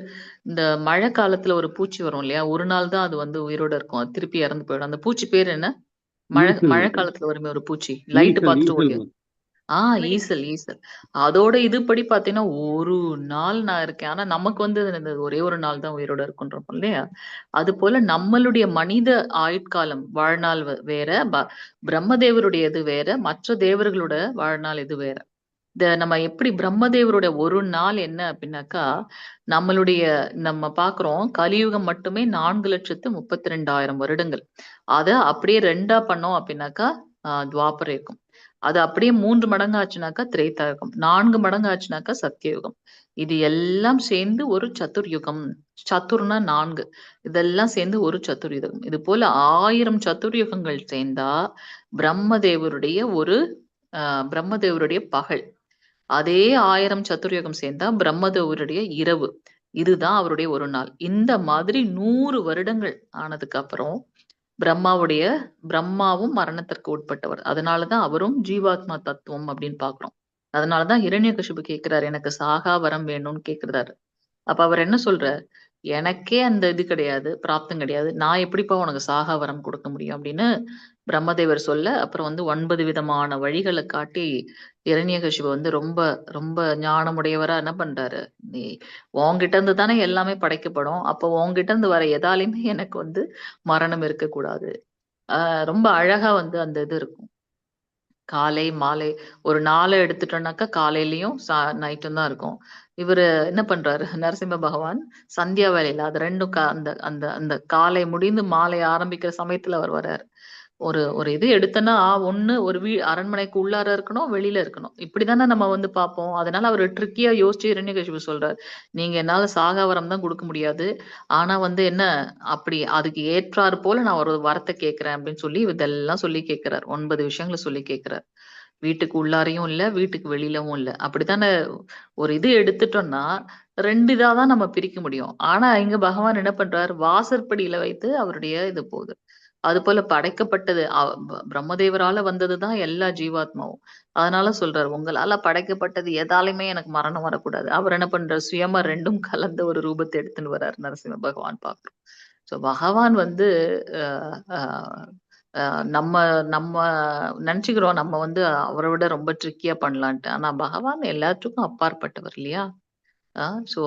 இந்த மழை காலத்துல ஒரு பூச்சி வரும் இல்லையா? ஒரு நாள் தான் அது வந்து உயிரோட இருக்கும். அது திருப்பி இறந்து போயிடும். அந்த பூச்சி பேர் என்ன? ஈசல் மழை காலத்துல வருமே ஒரு பூச்சி. லைட் ஈசல் பார்த்துட்டு ஈசல் ஓடிடும். ஈசல், ஈசல். அதோட இதுபடி பார்த்தீங்கன்னா, ஒரு நாள் நான் இருக்கேன். ஆனா நமக்கு வந்து இந்த ஒரே ஒரு நாள் தான் உயிரோட இருக்குன்றோம் இல்லையா? அதுபோல நம்மளுடைய மனித ஆயுட்காலம், வாழ்நாள் வேற, பிரம்மதேவருடையது வேற, மற்ற தேவர்களோட வாழ்நாள் இது வேற. நம்ம எப்படி பிரம்மதேவருடைய ஒரு நாள் என்ன அப்படின்னாக்கா, நம்ம பார்க்கிறோம் கலியுகம் மட்டுமே 4,32,000 வருடங்கள். அத அப்படியே 2ஆ பண்ணோம் அப்படின்னாக்கா, துவாபர யுகம். அது அப்படியே 3 மடங்கு ஆச்சுனாக்கா திரேதாயுகம். 4 மடங்கு ஆச்சுனாக்கா சத்தியயுகம். இது எல்லாம் சேர்ந்து ஒரு சதுர்யுகம். சதுர்னா 4. இதெல்லாம் சேர்ந்து ஒரு சதுர்யுகம். இது போல 1000 சதுர்யுகங்கள் சேர்ந்தா பிரம்மதேவருடைய ஒரு பிரம்மதேவருடைய பகல். அதே 1000 சதுர்யுகம் சேர்ந்தா பிரம்மதேவருடைய இரவு. இதுதான் அவருடைய ஒரு நாள். இந்த மாதிரி 100 வருடங்கள் ஆனதுக்கு அப்புறம் பிரம்மாவும் மரணத்திற்கு உட்பட்டவர். அதனாலதான் அவரும் ஜீவாத்மா தத்துவம் அப்படின்னு பாக்குறோம். அதனாலதான் ஹிரண்யகசிபு கேட்கிறாரு, எனக்கு சாகா வரம் வேணும்னு கேக்குறாரு. அப்ப அவர் என்ன சொல்றார்? எனக்கே அந்த இது கிடையாது, பிராப்தம் கிடையாது. நான் எப்படிப்பா உனக்கு சாகா வரம் கொடுக்க முடியும் அப்படின்னு பிரம்மதேவர் சொல்ல, அப்புறம் வந்து 9 விதமான வழிகளை காட்டி இரண்யகசிபு வந்து ரொம்ப ரொம்ப ஞானமுடையவரா என்ன பண்றாரு? நீ உன்கிட்ட இருந்து தானே எல்லாமே படைக்கப்படும். அப்போ உன்கிட்ட இருந்து வர எதாலையுமே எனக்கு வந்து மரணம் இருக்கக்கூடாது. ரொம்ப அழகா வந்து அந்த இது இருக்கும். காலை, மாலை ஒரு நாள எடுத்துட்டோம்னாக்கா காலையிலயும் நைட்டும் தான் இருக்கும். இவரு என்ன பண்றாரு? நரசிம்ம பகவான் சந்தியா வேளையில அது 2ம் அந்த அந்த அந்த காலை முடிந்து மாலை ஆரம்பிக்கிற சமயத்துல அவர் வர்றாரு. ஒரு ஒரு இது எடுத்தன்னா, ஒண்ணு ஒரு அரண்மனைக்கு உள்ளார இருக்கணும், வெளியில இருக்கணும். இப்படித்தானே நம்ம வந்து பார்ப்போம். அதனால அவரு ட்ரிக்கியா யோசிச்சு இரண்யகசிபு சொல்றாரு. நீங்க என்னால சாகா வரம் தான் குடுக்க முடியாது. ஆனா வந்து என்ன, அப்படி அதுக்கு ஏற்றார் போல நான் ஒரு வரத்த கேட்கிறேன் அப்படின்னு சொல்லி இதெல்லாம் சொல்லி கேட்கிறார். 9 விஷயங்கள சொல்லி கேட்கிறார். வீட்டுக்கு உள்ளாரையும் இல்ல, வீட்டுக்கு வெளியிலவும் இல்ல. அப்படித்தானே ஒரு இது எடுத்துட்டோம்னா, 2 இதா தான் நம்ம பிரிக்க முடியும். ஆனா இங்க பகவான் என்ன பண்றார்? வாசற்படியில வைத்து அவருடைய இது போகுது. அதுபோல படைக்கப்பட்டது பிரம்மதேவரால வந்ததுதான் எல்லா ஜீவாத்மாவும். அதனால சொல்றாரு, உங்களால படைக்கப்பட்டது எதாலுமே எனக்கு மரணம் வரக்கூடாது. அவர் என்ன பண்றாரு? சுயமா 2ம் கலந்த ஒரு ரூபத்தை எடுத்துன்னு வர்றாரு நரசிம்ம பகவான் பார்க்கிறோம். சோ பகவான் வந்து அஹ் அஹ் நம்ம நம்ம நினைச்சுக்கிறோம் நம்ம வந்து அவரை விட ரொம்ப ட்ரிக்கியா பண்ணலான்ட்டு. ஆனா பகவான் எல்லாத்துக்கும் அப்பாற்பட்டவர் இல்லையா? சோ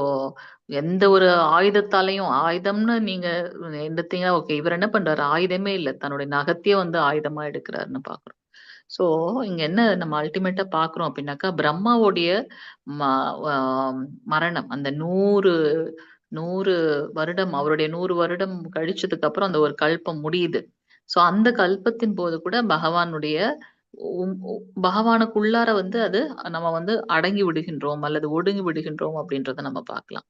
எந்த ஒரு ஆயுதத்தாலையும் ஆயுதம்னு நீங்க எடுத்தீங்கன்னா ஓகே. இவர் என்ன பண்றாரு? ஆயுதமே இல்ல. தன்னுடைய நகத்தையே வந்து ஆயுதமா எடுக்கிறாருன்னு பாக்குறோம். சோ இங்க என்ன நம்ம அல்டிமேட்டா பாக்குறோம் அப்படின்னாக்கா, பிரம்மாவுடைய ம மரணம் அந்த 100 வருடம் அவருடைய 100 வருடம் கழிச்சதுக்கு அப்புறம் அந்த ஒரு கல்பம் முடியுது. சோ அந்த கல்பத்தின் போது கூட பகவானுக்குள்ளார வந்து அது நம்ம வந்து அடங்கி விடுகின்றோம் அல்லது ஒடுங்கி விடுகின்றோம் அப்படின்றத நம்ம பார்க்கலாம்.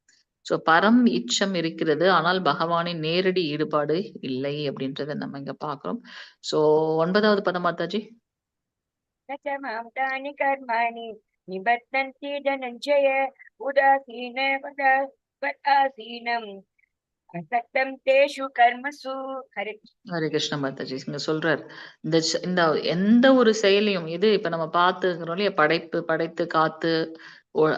சோ பரம் இச்சம் இருக்கிறது. ஆனால் பகவானின் நேரடி ஈடுபாடு இல்லை அப்படின்றத நம்ம இங்க பார்க்கிறோம். சோ 9வது பதம் மாதாஜி. न च मां तानि कर्माणि निबध्नन्ति धनञ्जय उदासीन वदासीनम् असक्तं तेषु कर्मसु. हरे ஹரே கிருஷ்ண மாதாஜி இங்க சொல்றாரு. இந்த எந்த ஒரு செயலையும் இது இப்ப நம்ம பார்த்துக்கிறோம் இல்லையா? படைத்து காத்து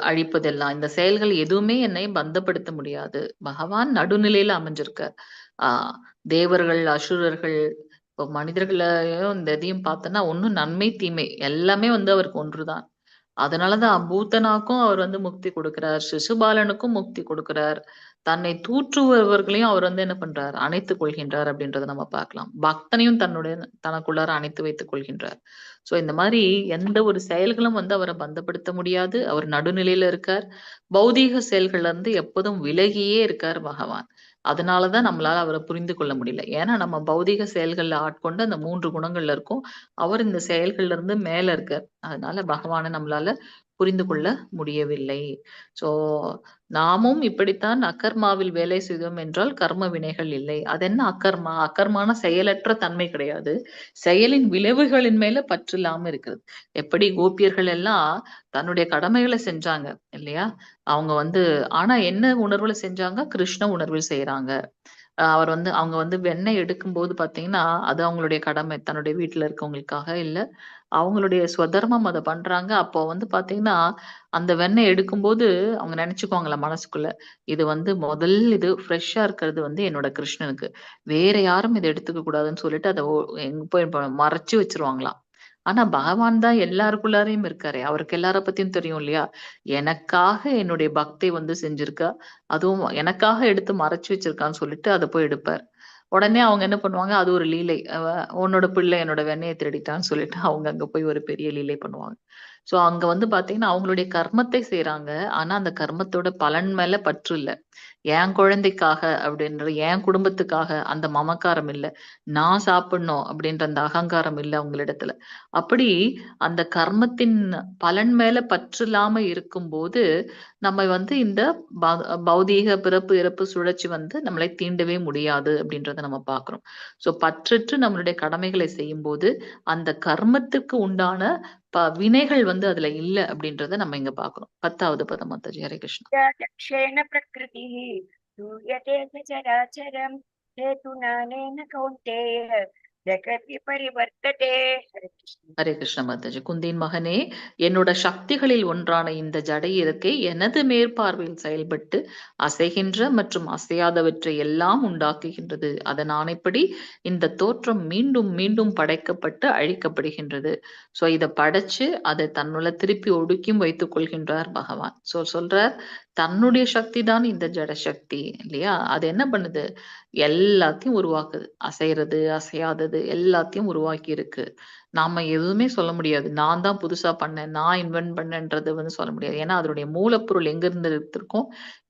அழிப்பதெல்லாம் இந்த செயல்கள் எதுவுமே என்னை பந்தப்படுத்த முடியாது. பகவான் நடுநிலையில அமைஞ்சிருக்கார். தேவர்கள், அசுரர்கள், இப்போ மனிதர்களையும் இந்த இதையும் பார்த்தோன்னா ஒன்னும் நன்மை தீமை எல்லாமே அவருக்கு ஒன்றுதான். அதனாலதான் பூத்தனாக்கும் அவர் முக்தி கொடுக்கிறார், சிசுபாலனுக்கும் முக்தி கொடுக்கிறார், தன்னை தூற்றுபவர்களையும் அவர் என்ன பண்றார், அணைத்துக் கொள்கின்றார் அப்படின்றத நம்ம பார்க்கலாம். பக்தனையும் தனக்குள்ளார அணைத்து வைத்துக் கொள்கின்றார். சோ இந்த மாதிரி எந்த ஒரு செயல்களும் அவரை பந்தப்படுத்த முடியாது. அவர் நடுநிலையில இருக்கார். பௌதீக செயல்கள்ல எப்போதும் விலகியே இருக்கார் பகவான். அதனாலதான் நம்மளால அவரை புரிந்து கொள்ள முடியல. ஏன்னா நம்ம பௌதீக செயல்கள்ல ஆட்கொண்டு அந்த 3 குணங்கள்ல இருக்கும். அவர் இந்த செயல்கள்ல இருந்து மேல இருக்கார். அதனால பகவானை நம்மளால புரிந்து கொள்ள முடியவில்லை. சோ நாமும் இப்படித்தான் அகர்மாவில் வேலை செய்தோம் என்றால் கர்ம வினைகள் இல்லை. அது என்ன அகர்மா? அகர்மான செயலற்ற தன்மை கிடையாது. செயலின் விளைவுகளின் மேல பற்று இல்லாம இருக்கிறது. எப்படி கோபியர்கள் எல்லாம் தன்னுடைய கடமைகளை செஞ்சாங்க இல்லையா? அவங்க ஆனா என்ன உணர்வுல செஞ்சாங்க? கிருஷ்ண உணர்வில் செய்யறாங்க. அவர் அவங்க வெண்ணெய் எடுக்கும்போது பாத்தீங்கன்னா அது அவங்களுடைய கடமை. தன்னுடைய வீட்டுல இருக்கவங்களுக்காக இல்ல, அவங்களுடைய ஸ்வதர்மம் அதை பண்றாங்க. அப்போ பாத்தீங்கன்னா அந்த வெண்ணெய் எடுக்கும்போது அவங்க நினைச்சுக்குவாங்களா மனசுக்குள்ள, இது முதல் இது ஃப்ரெஷ்ஷா இருக்கிறது என்னோட கிருஷ்ணனுக்கு, வேற யாரும் இதை எடுத்துக்க கூடாதுன்னு சொல்லிட்டு அதை எங்க போய் மறைச்சு வச்சிருவாங்களாம். ஆனா பகவான் தான் எல்லாருக்குள்ளாரையும் இருக்காரு. அவருக்கு எல்லார பத்தியும் தெரியும் இல்லையா? எனக்காக என்னுடைய பக்தை செஞ்சிருக்கா, அதுவும் எனக்காக எடுத்து மறைச்சு வச்சிருக்கான்னு சொல்லிட்டு அதை போய் எடுப்பார். உடனே அவங்க என்ன பண்ணுவாங்க, அது ஒரு லீலை. உன்னோட பிள்ளை என்னோட வெண்ணெயை திருடிட்டான்னு சொல்லிட்டு அவங்க அங்க போய் ஒரு பெரிய லீலை பண்ணுவாங்க. சோ அங்க பாத்தீங்கன்னா அவங்களுடைய கர்மத்தை செய்யறாங்க. ஆனா அந்த கர்மத்தோட பலன் மேல பற்று இல்ல. என் குழந்தைக்காக அப்படின்ற, என் குடும்பத்துக்காக அந்த மமக்காரம் இல்ல, நான் சாப்பிடணும் அப்படின்ற அந்த அகங்காரம் இல்ல அவங்களிடத்துல. அப்படி அந்த கர்மத்தின் பலன் மேல பற்று இல்லாம இருக்கும்போது நம்ம இந்த பௌதீக பிறப்பு இறப்பு சுழற்சி நம்மளை தீண்டவே முடியாது அப்படின்றத நம்ம பார்க்கிறோம். சோ பற்றற்று நம்மளுடைய கடமைகளை செய்யும் போது அந்த கர்மத்துக்கு உண்டான வினைகள் அதுல இல்ல அப்படின்றத நம்ம இங்க பாக்குறோம். 10வது பதம் மாதாஜி. ஹரே கிருஷ்ணா. दक्षेण प्रकृतिः सूयते सचराचरम् हेतुनानेन कौन्तेय जगति परिवर्तते. हरे कृष्ण. ஹரே கிருஷ்ண மாதாஜி. குந்தின் மகனே, என்னோட சக்திகளில் ஒன்றான இந்த ஜடை இருக்கை எனது மேற்பார்வையில் செயல்பட்டு அசைகின்ற மற்றும் அசையாதவற்றை எல்லாம் உண்டாக்குகின்றது. அதன் ஆணைப்படி இந்த தோற்றம் மீண்டும் மீண்டும் படைக்கப்பட்டு அழிக்கப்படுகின்றது. சோ இதை படைச்சு அதை தன்னுள்ள திருப்பி ஒடுக்கியும் வைத்துக் கொள்கின்றார் பகவான். சோ சொல்றார், தன்னுடைய சக்தி தான் இந்த ஜட சக்தி இல்லையா? அது என்ன பண்ணுது, எல்லாத்தையும் உருவாக்குது. அசைறது அசையாதது எல்லாத்தையும் உருவாக்கி இருக்கு. நாம எதுவுமே சொல்ல முடியாது, நான் தான் புதுசா பண்ணேன், நான் இன்வென்ட் பண்ணேன்றது சொல்ல முடியாது. ஏன்னா அதனுடைய மூலப்பொருள் எங்க இருந்து எடுத்திருக்கோம்,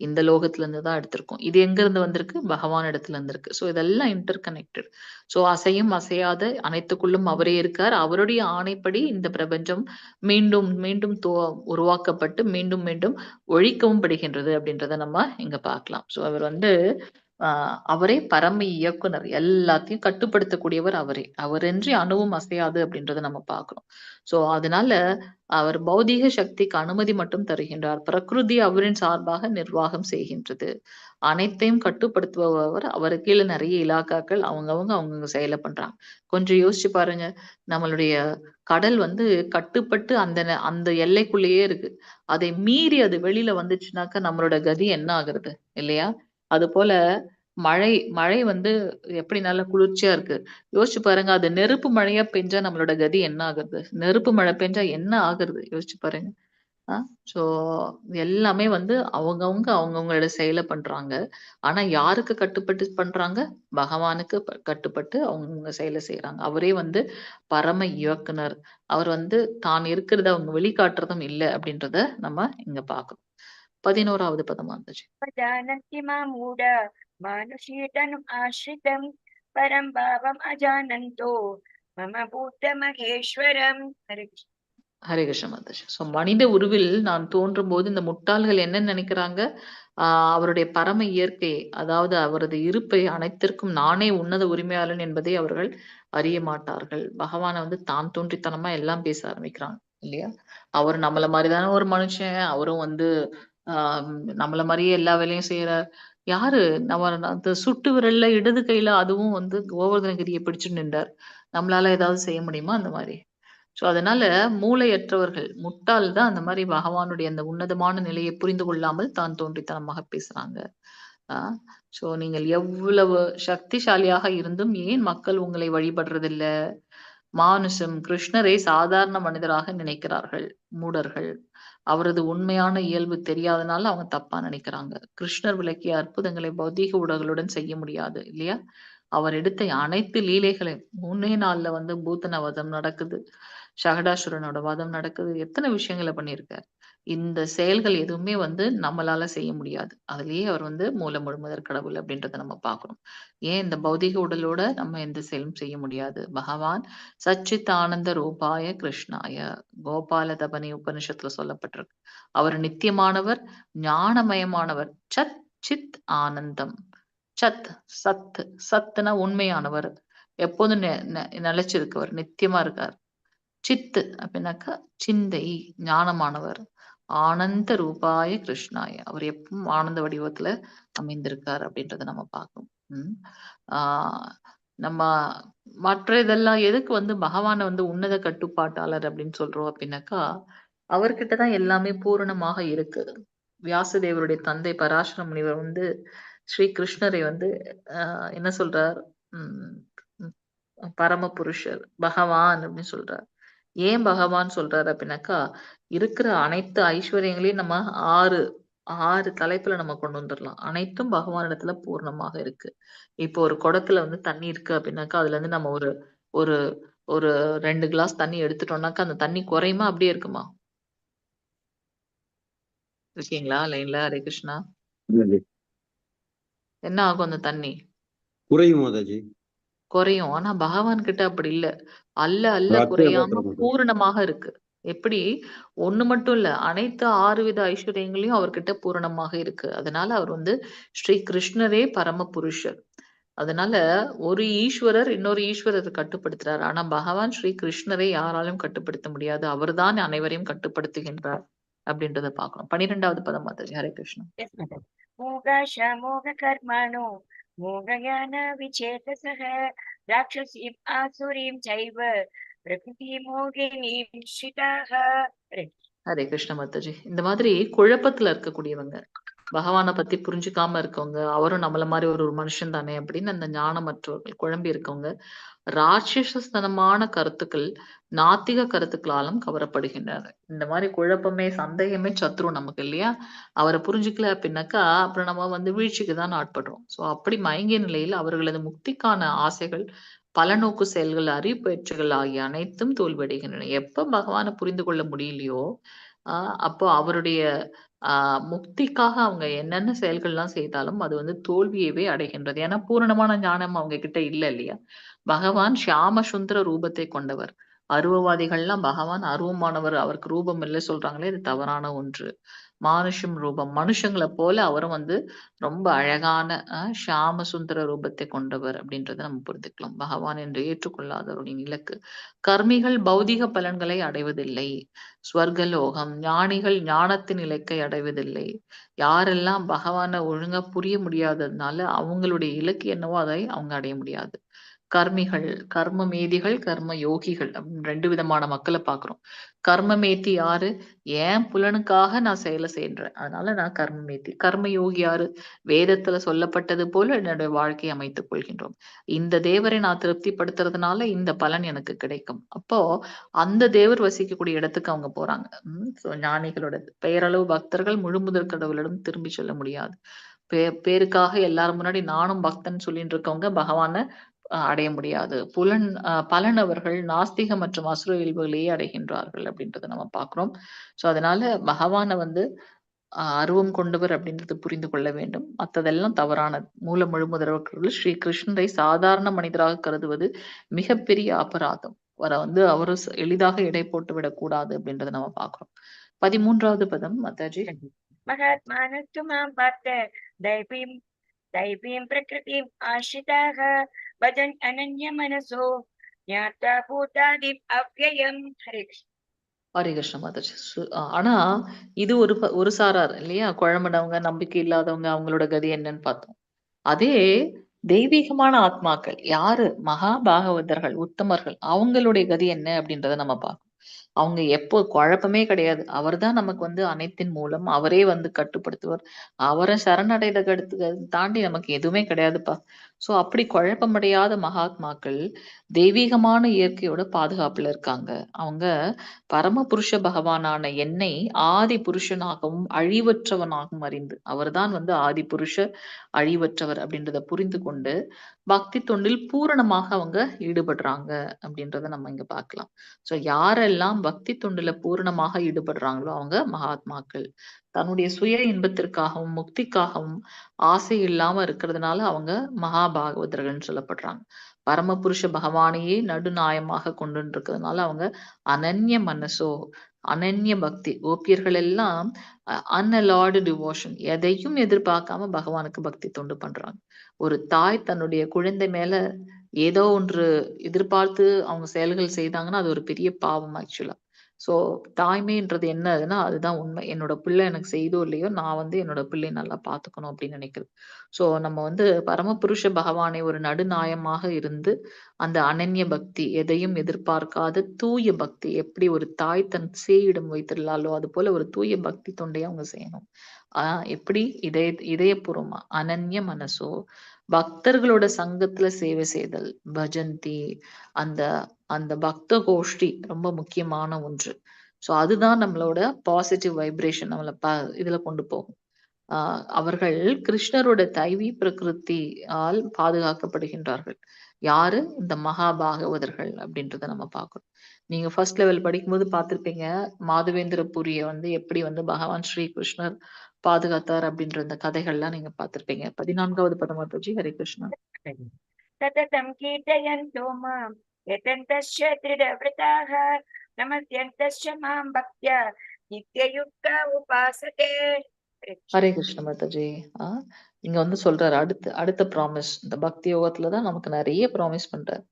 இந்த லோகத்துல இருந்து தான் எடுத்திருக்கோம். இது எங்க இருந்து வந்திருக்கு, பகவான் இடத்துல இருந்து இருக்கு. சோ இதெல்லாம் இன்டர் கனெக்டட். சோ அசையும் அசையாத அனைத்துக்குள்ளும் அவரே இருக்கார். அவருடைய ஆணைப்படி இந்த பிரபஞ்சம் மீண்டும் மீண்டும் உருவாக்கப்பட்டு மீண்டும் மீண்டும் ஒழிக்கவும் படுகின்றது அப்படின்றத நம்ம இங்க பார்க்கலாம். சோ அவர் அவரே பரம இயக்குனர், எல்லாத்தையும் கட்டுப்படுத்தக்கூடியவர் அவரே. அவரின்றி அணுவும் அசையாது அப்படின்றத நம்ம பார்க்கிறோம். சோ அதனால அவர் பௌதீக சக்திக்கு அனுமதி மட்டும் தருகின்றார். பிரகிருதி அவரின் சார்பாக நிர்வாகம் செய்கின்றது. அனைத்தையும் கட்டுப்படுத்துபவர். அவர் கீழே நிறைய இலாக்காக்கள் அவங்கவங்க செயலை பண்றாங்க. கொஞ்சம் யோசிச்சு பாருங்க, நம்மளுடைய கடல் கட்டுப்பட்டு அந்த அந்த எல்லைக்குள்ளேயே இருக்கு. அதை மீறி அது வெளியில வந்துச்சுனாக்கா நம்மளோட கதி என்ன ஆகுறது இல்லையா? அது போல மழை மழை எப்படி நல்ல குளிர்ச்சியா இருக்கு. யோசிச்சு பாருங்க, அது நெருப்பு மழையா பெஞ்சா நம்மளோட கதி என்ன ஆகுறது? நெருப்பு மழை பெஞ்சா என்ன ஆகுறது யோசிச்சு பாருங்க. சோ எல்லாமே அவங்கவங்களோட செயலை பண்றாங்க. ஆனா யாருக்கு கட்டுப்பட்டு பண்றாங்க? பகவானுக்கு கட்டுப்பட்டு அவங்கவுங்க செயலை செய்யறாங்க. அவரே பரம இயக்குனர். அவர் தான் இருக்கிறத அவங்க வெளிக்காட்டுறதும் இல்லை அப்படின்றத நம்ம இங்க பார்க்கணும். 11வது பதம் வந்துச்சு. जानन्ति मां मूढा मानुषीतनुम् आश्रितं परं भावम् अजानन्तो मम भूतमहेश्वरम्. हरे कृष्ण. ஹரே கிருஷ்ண மாதாஜி. சோ மனித உருவில் நான் தோன்றும் போது இந்த முட்டாள்கள் என்ன நினைக்கிறாங்க, அவருடைய பரம இயற்கை, அதாவது அவரது இருப்பை அனைத்திற்கும் நானே உன்னத உரிமையாளன் என்பதை அவர்கள் அறிய மாட்டார்கள். பகவான தான் தோன்றித்தனமா எல்லாம் பேச ஆரம்பிக்கிறாங்க இல்லையா? அவர் நம்மள மாதிரிதானே ஒரு மனுஷன், அவரும் நம்மள மாதிரியே எல்லா வேலையும் செய்யறார். யாரு நம்ம அந்த சுட்டு விரல்ல இடது கையில அதுவும் கோவர்தனகிரியை பிடிச்சு நின்றார். நம்மளால ஏதாவது செய்ய முடியுமா அந்த மாதிரி? சோ அதனால மூளையற்றவர்கள், முட்டாள் தான் அந்த மாதிரி பகவானுடைய அந்த உன்னதமான நிலையை புரிந்து கொள்ளாமல் தான் தோன்றித்தனமாக பேசுறாங்க. சோ நீங்கள் எவ்வளவு சக்திசாலியாக இருந்தும் ஏன் மக்கள் உங்களை வழிபடுறதில்ல? மானுஷம் கிருஷ்ணரை சாதாரண மனிதராக நினைக்கிறார்கள் மூடர்கள். அவரது உண்மையான இயல்பு தெரியாதனால அவங்க தப்பா நினைக்கிறாங்க. கிருஷ்ணர் விளக்கிய அற்புதங்களை பௌதீக உடல்களுடன் செய்ய முடியாது இல்லையா? அவர் எடுத்த அனைத்து லீலைகளையும் 3 நாள்ல வந்து பூதன வதம் நடக்குது. சகடாசுரனோட வதம் நடக்குது. எத்தனை விஷயங்களை பண்ணியிருக்கார். இந்த செயல்கள் எதுவுமே வந்து நம்மளால செய்ய முடியாது. அதுலயே அவர் வந்து மூல முழுமுதற் கடவுள் அப்படின்றத நம்ம பார்க்கிறோம். ஏன் இந்த பௌதீக உடலோட நம்ம எந்த செயலும் செய்ய முடியாது. பகவான் சச்சித் ஆனந்த ரூபாய கிருஷ்ணாய கோபால தபனி உபனிஷத்துல சொல்லப்பட்டிருக்கு. அவர் நித்தியமானவர், ஞானமயமானவர். சத் சித் ஆனந்தம். சத் சத் சத்துனா உண்மையானவர், எப்போதும் நிலைச்சிருக்கவர், நித்தியமா இருக்கார். சித்து அப்படின்னாக்கா சிந்தை, ஞானமானவர். ஆனந்த ரூபாய கிருஷ்ணாய, அவர் எப்பவும் ஆனந்த வடிவத்துல அமைந்திருக்கார் அப்படின்றத நம்ம பார்க்கணும். ஆஹ் நம்ம மற்ற இதெல்லாம் எதுக்கு வந்து பகவானை வந்து உன்னத கட்டுப்பாட்டாளர் அப்படின்னு சொல்றோம் அப்படின்னாக்கா, அவர்கிட்டதான் எல்லாமே பூரணமாக இருக்கு. வியாசதேவருடைய தந்தை பராசர முனிவர் வந்து ஸ்ரீ கிருஷ்ணரை வந்து என்ன சொல்றார்? உம் பரம புருஷர், பகவான் அப்படின்னு சொல்றார். ஏன் பகவான் சொல்றாரு அப்படின்னாக்கா, இருக்கிற அனைத்து ஐஸ்வர்யங்களையும் நம்ம ஆறு தலைப்புல நம்ம கொண்டு வந்துடலாம். அனைத்தும் பகவானிடத்துல பூர்ணமாக இருக்கு. இப்போ ஒரு குடத்துல வந்து தண்ணி இருக்கு அப்படின்னாக்கா, அதுல இருந்து நம்ம ஒரு ஒரு ஒரு 2 கிளாஸ் தண்ணி எடுத்துட்டோம்னாக்கா அந்த தண்ணி குறையுமா அப்படியே இருக்குமா? இருக்கீங்களா லைன்ல? ஹரே கிருஷ்ணா. என்ன ஆகும் அந்த தண்ணி? குறையும் மாதாஜி. குறையும். ஆனா பகவான் கிட்ட அப்படி இல்ல. அல்ல குறையாம பூரணமாக இருக்கு. எப்படி? ஒண்ணு மட்டும் இல்ல, அனைத்து 6 வித ஐஸ்வர்யங்களையும் அவர்கிட்ட பூரணமாக இருக்கு. அதனால அவர் வந்து ஸ்ரீ கிருஷ்ணரே பரம புருஷர். அதனால ஒரு ஈஸ்வரர் இன்னொரு ஈஸ்வரரை கட்டுப்படுத்துறார். ஆனா பகவான் ஸ்ரீ கிருஷ்ணரை யாராலும் கட்டுப்படுத்த முடியாது. அவர்தான் அனைவரையும் கட்டுப்படுத்துகின்றார் அப்படின்றத பார்க்கணும். 12வது பதம் மாதாஜி. ஹரே கிருஷ்ணா. மூகாஷமோக கர்மணோ மூகயான விசேதசக ராட்சசீம் ஆசுரீம் சைவ பிரகிருதி மோகினீம் ஸ்ரிதாஹ. ஹரே கிருஷ்ண மாதாஜி. இந்த மாதிரி குழப்பத்துல இருக்கக்கூடியவங்க, பகவானை பத்தி புரிஞ்சுக்காம இருக்கவங்க, அவரும் நம்மள மாதிரி ஒரு மனுஷன் தானே அப்படின்னு அந்த ஞானமற்றவர்கள், குழம்பி இருக்கவங்க, ராட்சசத்தனமான கருத்துக்கள், நாத்திக கருத்துக்களாலும் கவரப்படுகின்றனர். இந்த மாதிரி குழப்பமே, சந்தேகமே சத்ரு நமக்கு இல்லையா? அவரை புரிஞ்சுக்கல அப்படின்னாக்கா அப்புறம் நம்ம வந்து வீழ்ச்சிக்கு தான் ஆட்படுறோம். சோ அப்படி மயங்கிய நிலையில் அவர்களது முக்திக்கான ஆசைகள், பலநோக்கு செயல்கள், அறிவுப்பயிற்சிகள் ஆகிய அனைத்தும் தோல்வியடைகின்றன. எப்ப பகவானை புரிந்து கொள்ள முடியலையோ அப்போ அவருடைய முக்திக்காக அவங்க என்னென்ன செயல்கள்லாம் செய்தாலும் அது வந்து தோல்வியவே அடைகின்றது. ஏன்னா பூரணமான ஞானம் அவங்க கிட்ட இல்ல இல்லையா? பகவான் ஷியாம சுந்தர ரூபத்தை கொண்டவர். அருவவாதிகள்லாம் பகவான் அருவமானவர், அவருக்கு ரூபம் இல்லை சொல்றாங்களே, இது தவறான ஒன்று. மானுஷம் ரூபம், மனுஷங்களை போல அவரும் வந்து ரொம்ப அழகான ஷியாம சுந்தர ரூபத்தை கொண்டவர் அப்படின்றத நம்ம புரிந்துக்கலாம். பகவான் என்று ஏற்றுக்கொள்ளாதவர்களின் இலக்கு கர்மிகள் பௌதிக பலன்களை அடைவதில்லை. ஸ்வர்கலோகம், ஞானிகள் ஞானத்தின் இலக்கை அடைவதில்லை. யாரெல்லாம் பகவானை ஒழுங்கா புரிய முடியாததுனால அவங்களுடைய இலக்கு என்னவோ அதை அவங்க அடைய முடியாது. கர்மிகள், கர்ம மேதிகள், கர்ம யோகிகள் அப்படின்னு 2 விதமான மக்களை பார்க்கிறோம். கர்மமேத்தி யாரு? ஏன் புலனுக்காக நான் செயலை செய்யறேன், அதனால நான் கர்மமேத்தி. கர்ம யோகி யாரு? வேதத்துல சொல்லப்பட்டது போல என்னுடைய வாழ்க்கையை அமைத்துக் கொள்கின்றோம். இந்த தேவரை நான் திருப்திப்படுத்துறதுனால இந்த பலன் எனக்கு கிடைக்கும். அப்போ அந்த தேவர் வசிக்கக்கூடிய இடத்துக்கு அவங்க போறாங்க. ஞானிகளோட பெயரளவு பக்தர்கள் முழுமுதற் கடவுளிடம் திரும்பி செல்ல முடியாது. பேருக்காக எல்லாரும் முன்னாடி நானும் பக்தன் சொல்லிட்டு இருக்கவங்க பகவான அடைய முடியாது. பலனவர்கள் நாஸ்திக மற்றும் அசுர இயல்புகளையே அடைகின்றார்கள் அப்படின்றத நம்ம பார்க்கிறோம். சோ அதனால பகவானை வந்து அருவம் கொண்டவர் அப்படின்றது புரிந்து கொள்ள வேண்டும். மற்றதெல்லாம் தவறானது. மூல முழுமுதல்வர்கள் ஸ்ரீ கிருஷ்ணரை சாதாரண மனிதராக கருதுவது மிகப்பெரிய அபராதம். வந்து அவரு எளிதாக எடை போட்டு விடக்கூடாது அப்படின்றத நம்ம பார்க்கிறோம். 13வது பதம் மாதாஜி. மகாத்மானஸ்து மாம் பார்த்த தைவீம் தைவீம் பிரகிருதிம் ஆஸ்ரிதாஹ பஜன் அனன்ய மனசோ ஞாத்வா பூதாதிம் அவ்யயம். ஹரே கிருஷ்ணா. ஹரே கிருஷ்ண மாதாஜி. ஆனா இது ஒரு சாரார் இல்லையா? குழம்பினவங்க, நம்பிக்கை இல்லாதவங்க, அவங்களோட கதி என்னன்னு பார்த்தோம். அதே தெய்வீகமான ஆத்மாக்கள் யாரு? மகா பாகவதர்கள், உத்தமர்கள். அவங்களுடைய கதி என்ன அப்படின்றத நம்ம பார்க்கணும். அவங்க எப்போ குழப்பமே கிடையாது. அவர்தான் நமக்கு வந்து அனைத்தின் மூலம். அவரே வந்து கட்டுப்படுத்துவார். அவரை சரணடைறத தாண்டி நமக்கு எதுவுமே கிடையாதுப்பா. சோ அப்படி குழப்பமடையாத மகாத்மாக்கள் தெய்வீகமான இயற்கையோட பாதுகாப்புல இருக்காங்க. அவங்க பரமபுருஷ பகவானான என்னை ஆதி புருஷனாகவும் அழிவற்றவனாகவும் அறிந்து, அவர்தான் வந்து ஆதி புருஷ அழிவற்றவர் அப்படின்றத புரிந்து கொண்டு பக்தி தொண்டில் பூரணமாக அவங்க ஈடுபடுறாங்க அப்படின்றத நம்ம இங்க பார்க்கலாம். சோ யாரெல்லாம் பக்தி தொண்டுல பூரணமாக ஈடுபடுறாங்களோ அவங்க மகாத்மாக்கள். தன்னுடைய சுய இன்பத்திற்காகவும் முக்திக்காகவும் ஆசை இல்லாம இருக்கிறதுனால அவங்க மகாபாகவதர்கள்னு சொல்லப்படுறாங்க. பரமபுருஷ பகவானையே நடுநாயமாக கொண்டு இருக்கிறதுனால அவங்க அனன்ய மனசோ, அனன்ய பக்தி. கோபியர்கள் எல்லாம் அன்அலார்டு டிவோஷன், எதையும் எதிர்பார்க்காம பகவானுக்கு பக்தி தொண்டு பண்றாங்க. ஒரு தாய் தன்னுடைய குழந்தை மேல ஏதோ ஒன்று எதிர்பார்த்து அவங்க செயல்கள் செய்தாங்கன்னா அது ஒரு பெரிய பாவம் ஆக்சுவலா. சோ தாய்மைன்றது என்னதுன்னா அதுதான் உண்மை. என்னோட பிள்ளை எனக்கு செய்தோ இல்லையோ நான் வந்து என்னோட பிள்ளையை நல்லா பாத்துக்கணும் அப்படின்னு நினைக்கிறது. சோ நம்ம வந்து பரமபுருஷ பகவானை ஒரு நடுநாயமாக இருந்து அந்த அனன்ய பக்தி, எதையும் எதிர்பார்க்காத தூய பக்தி, எப்படி ஒரு தாய் தன் சேயிடம் வைத்திருந்தாலோ அது போல ஒரு தூய பக்தி தொண்டையை அவங்க செய்யணும். எப்படி இதயபூர்வமா அனன்ய மனசோ, பக்தர்களோட சங்கத்துல சேவை செய்தல், பஜந்தி, அந்த அந்த பக்த கோஷ்டி ரொம்ப முக்கியமான ஒன்று. சோ அதுதான் நம்மளோட பாசிட்டிவ் வைப்ரேஷன் நம்மள இதுல கொண்டு போகும். அவர்கள் கிருஷ்ணரோட தைவி பிரகிருத்தியால் பாதுகாக்கப்படுகின்றார்கள். யாரு? இந்த மகாபாகவதர்கள் அப்படின்றத நம்ம பார்க்கணும். நீங்க ஃபர்ஸ்ட் லெவல் படிக்கும்போது பார்த்திருப்பீங்க, மாதவேந்திரபுரிய வந்து எப்படி வந்து பகவான் ஸ்ரீ கிருஷ்ணர் பாதுகாத்தார் அப்படின்ற இந்த கதைகள்லாம் நீங்க பார்த்திருப்பீங்க. 14வது பதம் மாதாஜி. ஹரே கிருஷ்ணா. सततं कीर्तयन्तो मां यतन्तश्च दृढव्रताः नमस्यन्तश्च मां भक्त्या नित्ययुक्ता उपासते. ஹரே கிருஷ்ண மாதாஜி. இங்க வந்து சொல்றாரு அடுத்த ப்ராமிஸ். இந்த பக்தி யோகத்துலதான் நமக்கு நிறைய ப்ராமிஸ் பண்றாரு.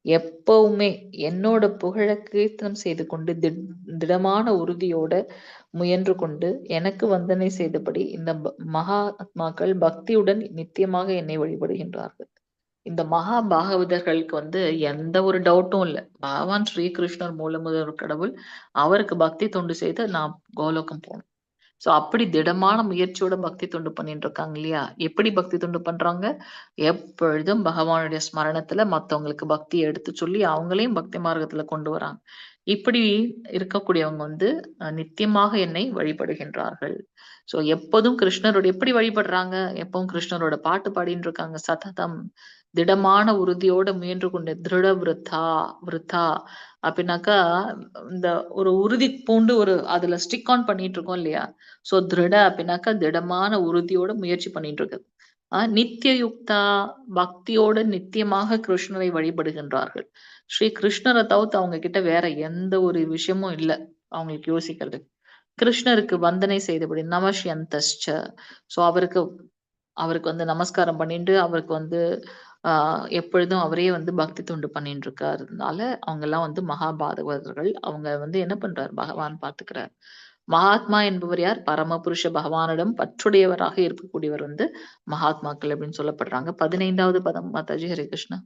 எப்பவுமே என்னோட புகழ கீர்த்தனம் செய்து கொண்டு திடமான உறுதியோட முயன்று கொண்டு எனக்கு வந்தனை செய்தபடி இந்த மகாத்மாக்கள் பக்தியுடன் நித்தியமாக என்னை வழிபடுகின்றார்கள். இந்த மகா பாகவதர்களுக்கு வந்து எந்த ஒரு டவுட்டும் இல்லை. பகவான் ஸ்ரீகிருஷ்ணர் மூலமுதல் கடவுள், அவருக்கு பக்தி தொண்டு செய்து நான் கோலோகம் போகணும். சோ அப்படி திடமான முயற்சியோட பக்தி தொண்டு பண்ணிட்டு இருக்காங்க இல்லையா? எப்படி பக்தி தொண்டு பண்றாங்க? எப்பொழுதும் பகவானுடைய ஸ்மரணத்துல மத்தவங்களுக்கு பக்தியை எடுத்து சொல்லி அவங்களையும் பக்தி மார்க்கத்துல கொண்டு வராங்க. இப்படி இருக்கக்கூடியவங்க வந்து நித்தியமாக என்னை வழிபடுகின்றார்கள். சோ எப்போதும் கிருஷ்ணரோட எப்படி வழிபடுறாங்க? எப்பவும் கிருஷ்ணரோட பாட்டு பாடிட்டு இருக்காங்க. சததம் திடமான உறுதியோட முயன்று கொண்டு திருட விருத்தா அப்படின்னாக்கா இந்த ஒரு உறுதி பூண்டு ஒரு அதுல ஸ்டிக் ஆன் பண்ணிட்டு இருக்கோம் இல்லையா? சோ திருட அப்படின்னாக்கா திடமான உறுதியோட முயற்சி பண்ணிட்டு இருக்கு. நித்திய யுக்தா பக்தியோட நித்தியமாக கிருஷ்ணரை வழிபடுகின்றார்கள். ஸ்ரீ கிருஷ்ணரை தவிர்த்து அவங்க கிட்ட வேற எந்த ஒரு விஷயமும் இல்லை அவங்களுக்கு யோசிக்கிறது. கிருஷ்ணருக்கு வந்தனை செய்தபடி நமஷ்யந்தஸ்ச. சோ அவருக்கு வந்து நமஸ்காரம் பண்ணிட்டு அவருக்கு வந்து எப்பொழுதும் அவரே வந்து பக்தி தொண்டு பண்ணிட்டு இருக்காருனால அவங்க எல்லாம் வந்து மகாபாகவதர்கள். அவங்க வந்து என்ன பண்றாரு? பகவான் பாத்துக்கிறார். மகாத்மா என்பவர் யார்? பரமபுருஷ பகவானிடம் பற்றுடையவராக இருக்கக்கூடியவர் வந்து மகாத்மாக்கள் அப்படின்னு சொல்லப்படுறாங்க. 15வது பதம் மாதாஜி. ஹரே கிருஷ்ணா.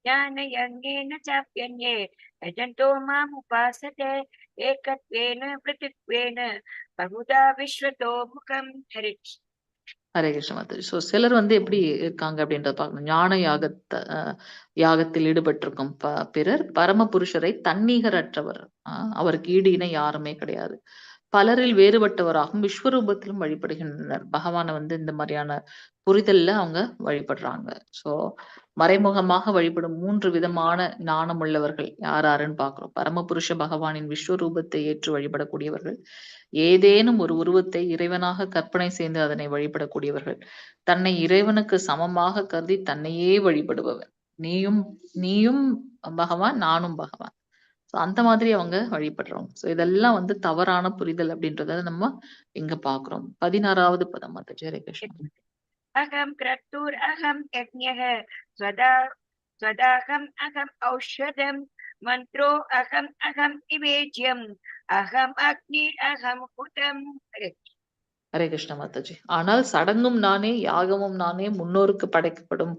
ज्ञानयज्ञेन चाप्यन्ये यजन्तो माम् उपासते एकत्वेन पृथक्त्वेन बहुधा विश्वतो मुखम्. हरे कृष्ण. ஹரே கிருஷ்ண மாதாஜி. சோ சிலர் வந்து எப்படி இருக்காங்க அப்படின்றத பார்க்கணும். ஞான யாகத்தில் ஈடுபட்டிருக்கும் பிறர் பரமபுருஷரை தன்னிகரற்றவர், அவருக்கு ஈடு இணை யாருமே கிடையாது. பலரில் வேறுபட்டவராகவும் விஸ்வரூபத்திலும் வழிபடுகின்றனர். பகவானை வந்து இந்த மாதிரியான புரிதல்ல அவங்க வழிபடுறாங்க. சோ மறைமுகமாக வழிபடும் 3 விதமான ஞானம் உள்ளவர்கள் யாருன்னு பாக்குறோம். பரமபுருஷ பகவானின் விஸ்வரூபத்தை ஏற்று வழிபடக்கூடியவர்கள், ஏதேனும் ஒரு உருவத்தை இறைவனாக கற்பனை செய்து அதனை வழிபடக்கூடியவர்கள், தன்னை இறைவனுக்கு சமமாக கருதி தன்னையே வழிபடுபவர். நீயும் பகவான், நானும் பகவான். அந்த மாதிரி அவங்க வழிபடுறோம். சோ இதெல்லாம் வந்து தவறான புரிதல் அப்படின்றத நம்ம இங்க பாக்குறோம். 16வது பதம் மாதாஜி. ஹரே கிருஷ்ணா. अहं क्रतुर् अहं यज्ञः स्वदाहम् अहम् औषधम् मन्त्रो अहम् अहम् निवेद्यम् अहम् अग्निर् अहम् हुतम्. ஹரே கிருஷ்ண மாதாஜி. ஆனால் சடங்கும் நானே, யாகமும் நானே, முன்னோருக்கு படைக்கப்படும்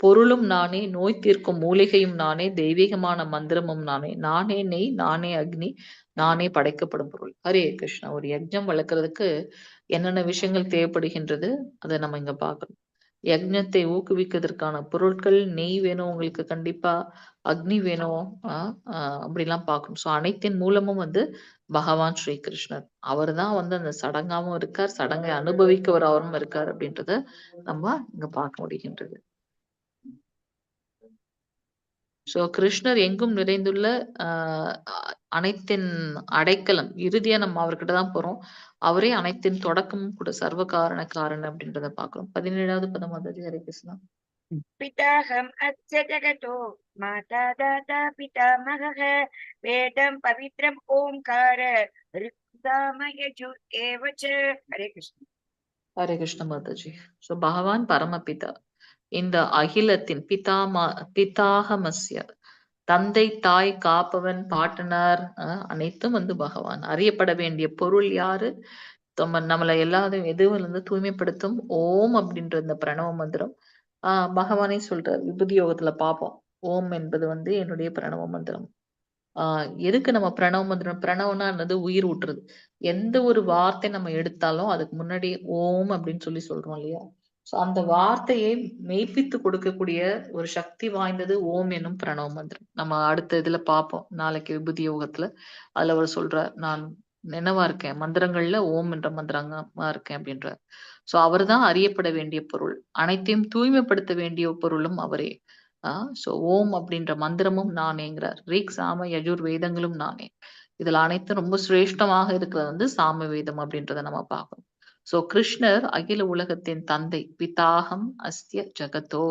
பொருளும் நானே, நோய் தீர்க்கும் மூலிகையும் நானே, தெய்வீகமான மந்திரமும் நானே, நானே நெய், நானே அக்னி, நானே படைக்கப்படும் பொருள். ஹரே கிருஷ்ணா. ஒரு யஜ்ஞம் வளர்க்கறதுக்கு என்னென்ன விஷயங்கள் தேவைப்படுகின்றது அதை நம்ம இங்க பார்க்கணும். யஜ்ஞத்தை ஊக்குவிக்கிறதுக்கான பொருட்கள், நெய் வேணும் உங்களுக்கு கண்டிப்பா, அக்னி வேணும், அப்படிலாம் பார்க்கணும். ஸோ அனைத்தின் மூலமும் வந்து பகவான் ஸ்ரீ கிருஷ்ணர். அவர் தான் வந்து அந்த சடங்காவும் இருக்கார், சடங்கை அனுபவிக்கவராகவும் இருக்கார் அப்படின்றத நம்ம இங்க பார்க்க முடிகின்றது. ஸோ கிருஷ்ணர் எங்கும் நிறைந்துள்ள அனைத்தின் அடைக்கலம். இறுதியா நம்ம அவர்கிட்ட தான் போறோம். அவரே அனைத்தின் தொடக்கமும் கூட, சர்வ காரண காரணம் அப்படின்றத பார்க்கிறோம். 17வது பதம் மாதாஜி. ஹரே கிருஷ்ணா. पिताहम् अस्य जगतो माता दाता पितामहः वेदं पवित्रम् ओंकार ऋक्साम यजुः एव च. हरे कृष्ण. ஹரே கிருஷ்ண மாதாஜி. ஸோ பகவான் பரமபிதா, இந்த அகிலத்தின் பிதாகமஸ்ய, தந்தை தாய் காப்பவன் பாட்டனார், அனைத்தும் வந்து பகவான். அறியப்பட வேண்டிய பொருள் யாரு? நம்மளை எல்லாரும் எதுவும் இருந்து தூய்மைப்படுத்தும் ஓம் அப்படின்ற இந்த பிரணவ மந்திரம். பகவானே சொல்றார், விபூதி யோகத்துல பார்ப்போம். ஓம் என்பது வந்து என்னுடைய பிரணவ மந்திரம். எதுக்கு நம்ம பிரணவ மந்திரம்? பிரணவம்னா என்னது? உயிர் ஊட்டுறது. எந்த ஒரு வார்த்தை நம்ம எடுத்தாலும் அதுக்கு முன்னாடி ஓம் அப்படின்னு சொல்லி சொல்றோம் இல்லையா? சோ அந்த வார்த்தையை மெய்ப்பித்து கொடுக்கக்கூடிய ஒரு சக்தி வாய்ந்தது ஓம் என்னும் பிரணவ மந்திரம். நம்ம அடுத்த இதுல பார்ப்போம், நாளைக்கு விபூதி யோகத்துல. அதுல அவர் சொல்றார், நான் நினைவா இருக்கேன், மந்திரங்கள்ல ஓம் என்ற மந்திரமா இருக்கேன் அப்படின்றார். சோ அவர்தான் அறியப்பட வேண்டிய பொருள், அனைத்தையும் தூய்மைப்படுத்த வேண்டிய பொருளும் அவரே. சோ ஓம் அப்படின்ற மந்திரமும் நானேங்கிறார். ரிக் சாம யஜுர் வேதங்களும் நானே. இதுல அனைத்தும் ரொம்ப சிரேஷ்டமாக இருக்கிறது வந்து சாம வேதம் அப்படின்றத நம்ம பார்க்கணும். சோ கிருஷ்ணர் அகில உலகத்தின் தந்தை. பிதாகம் அஸ்ய ஜகதோ,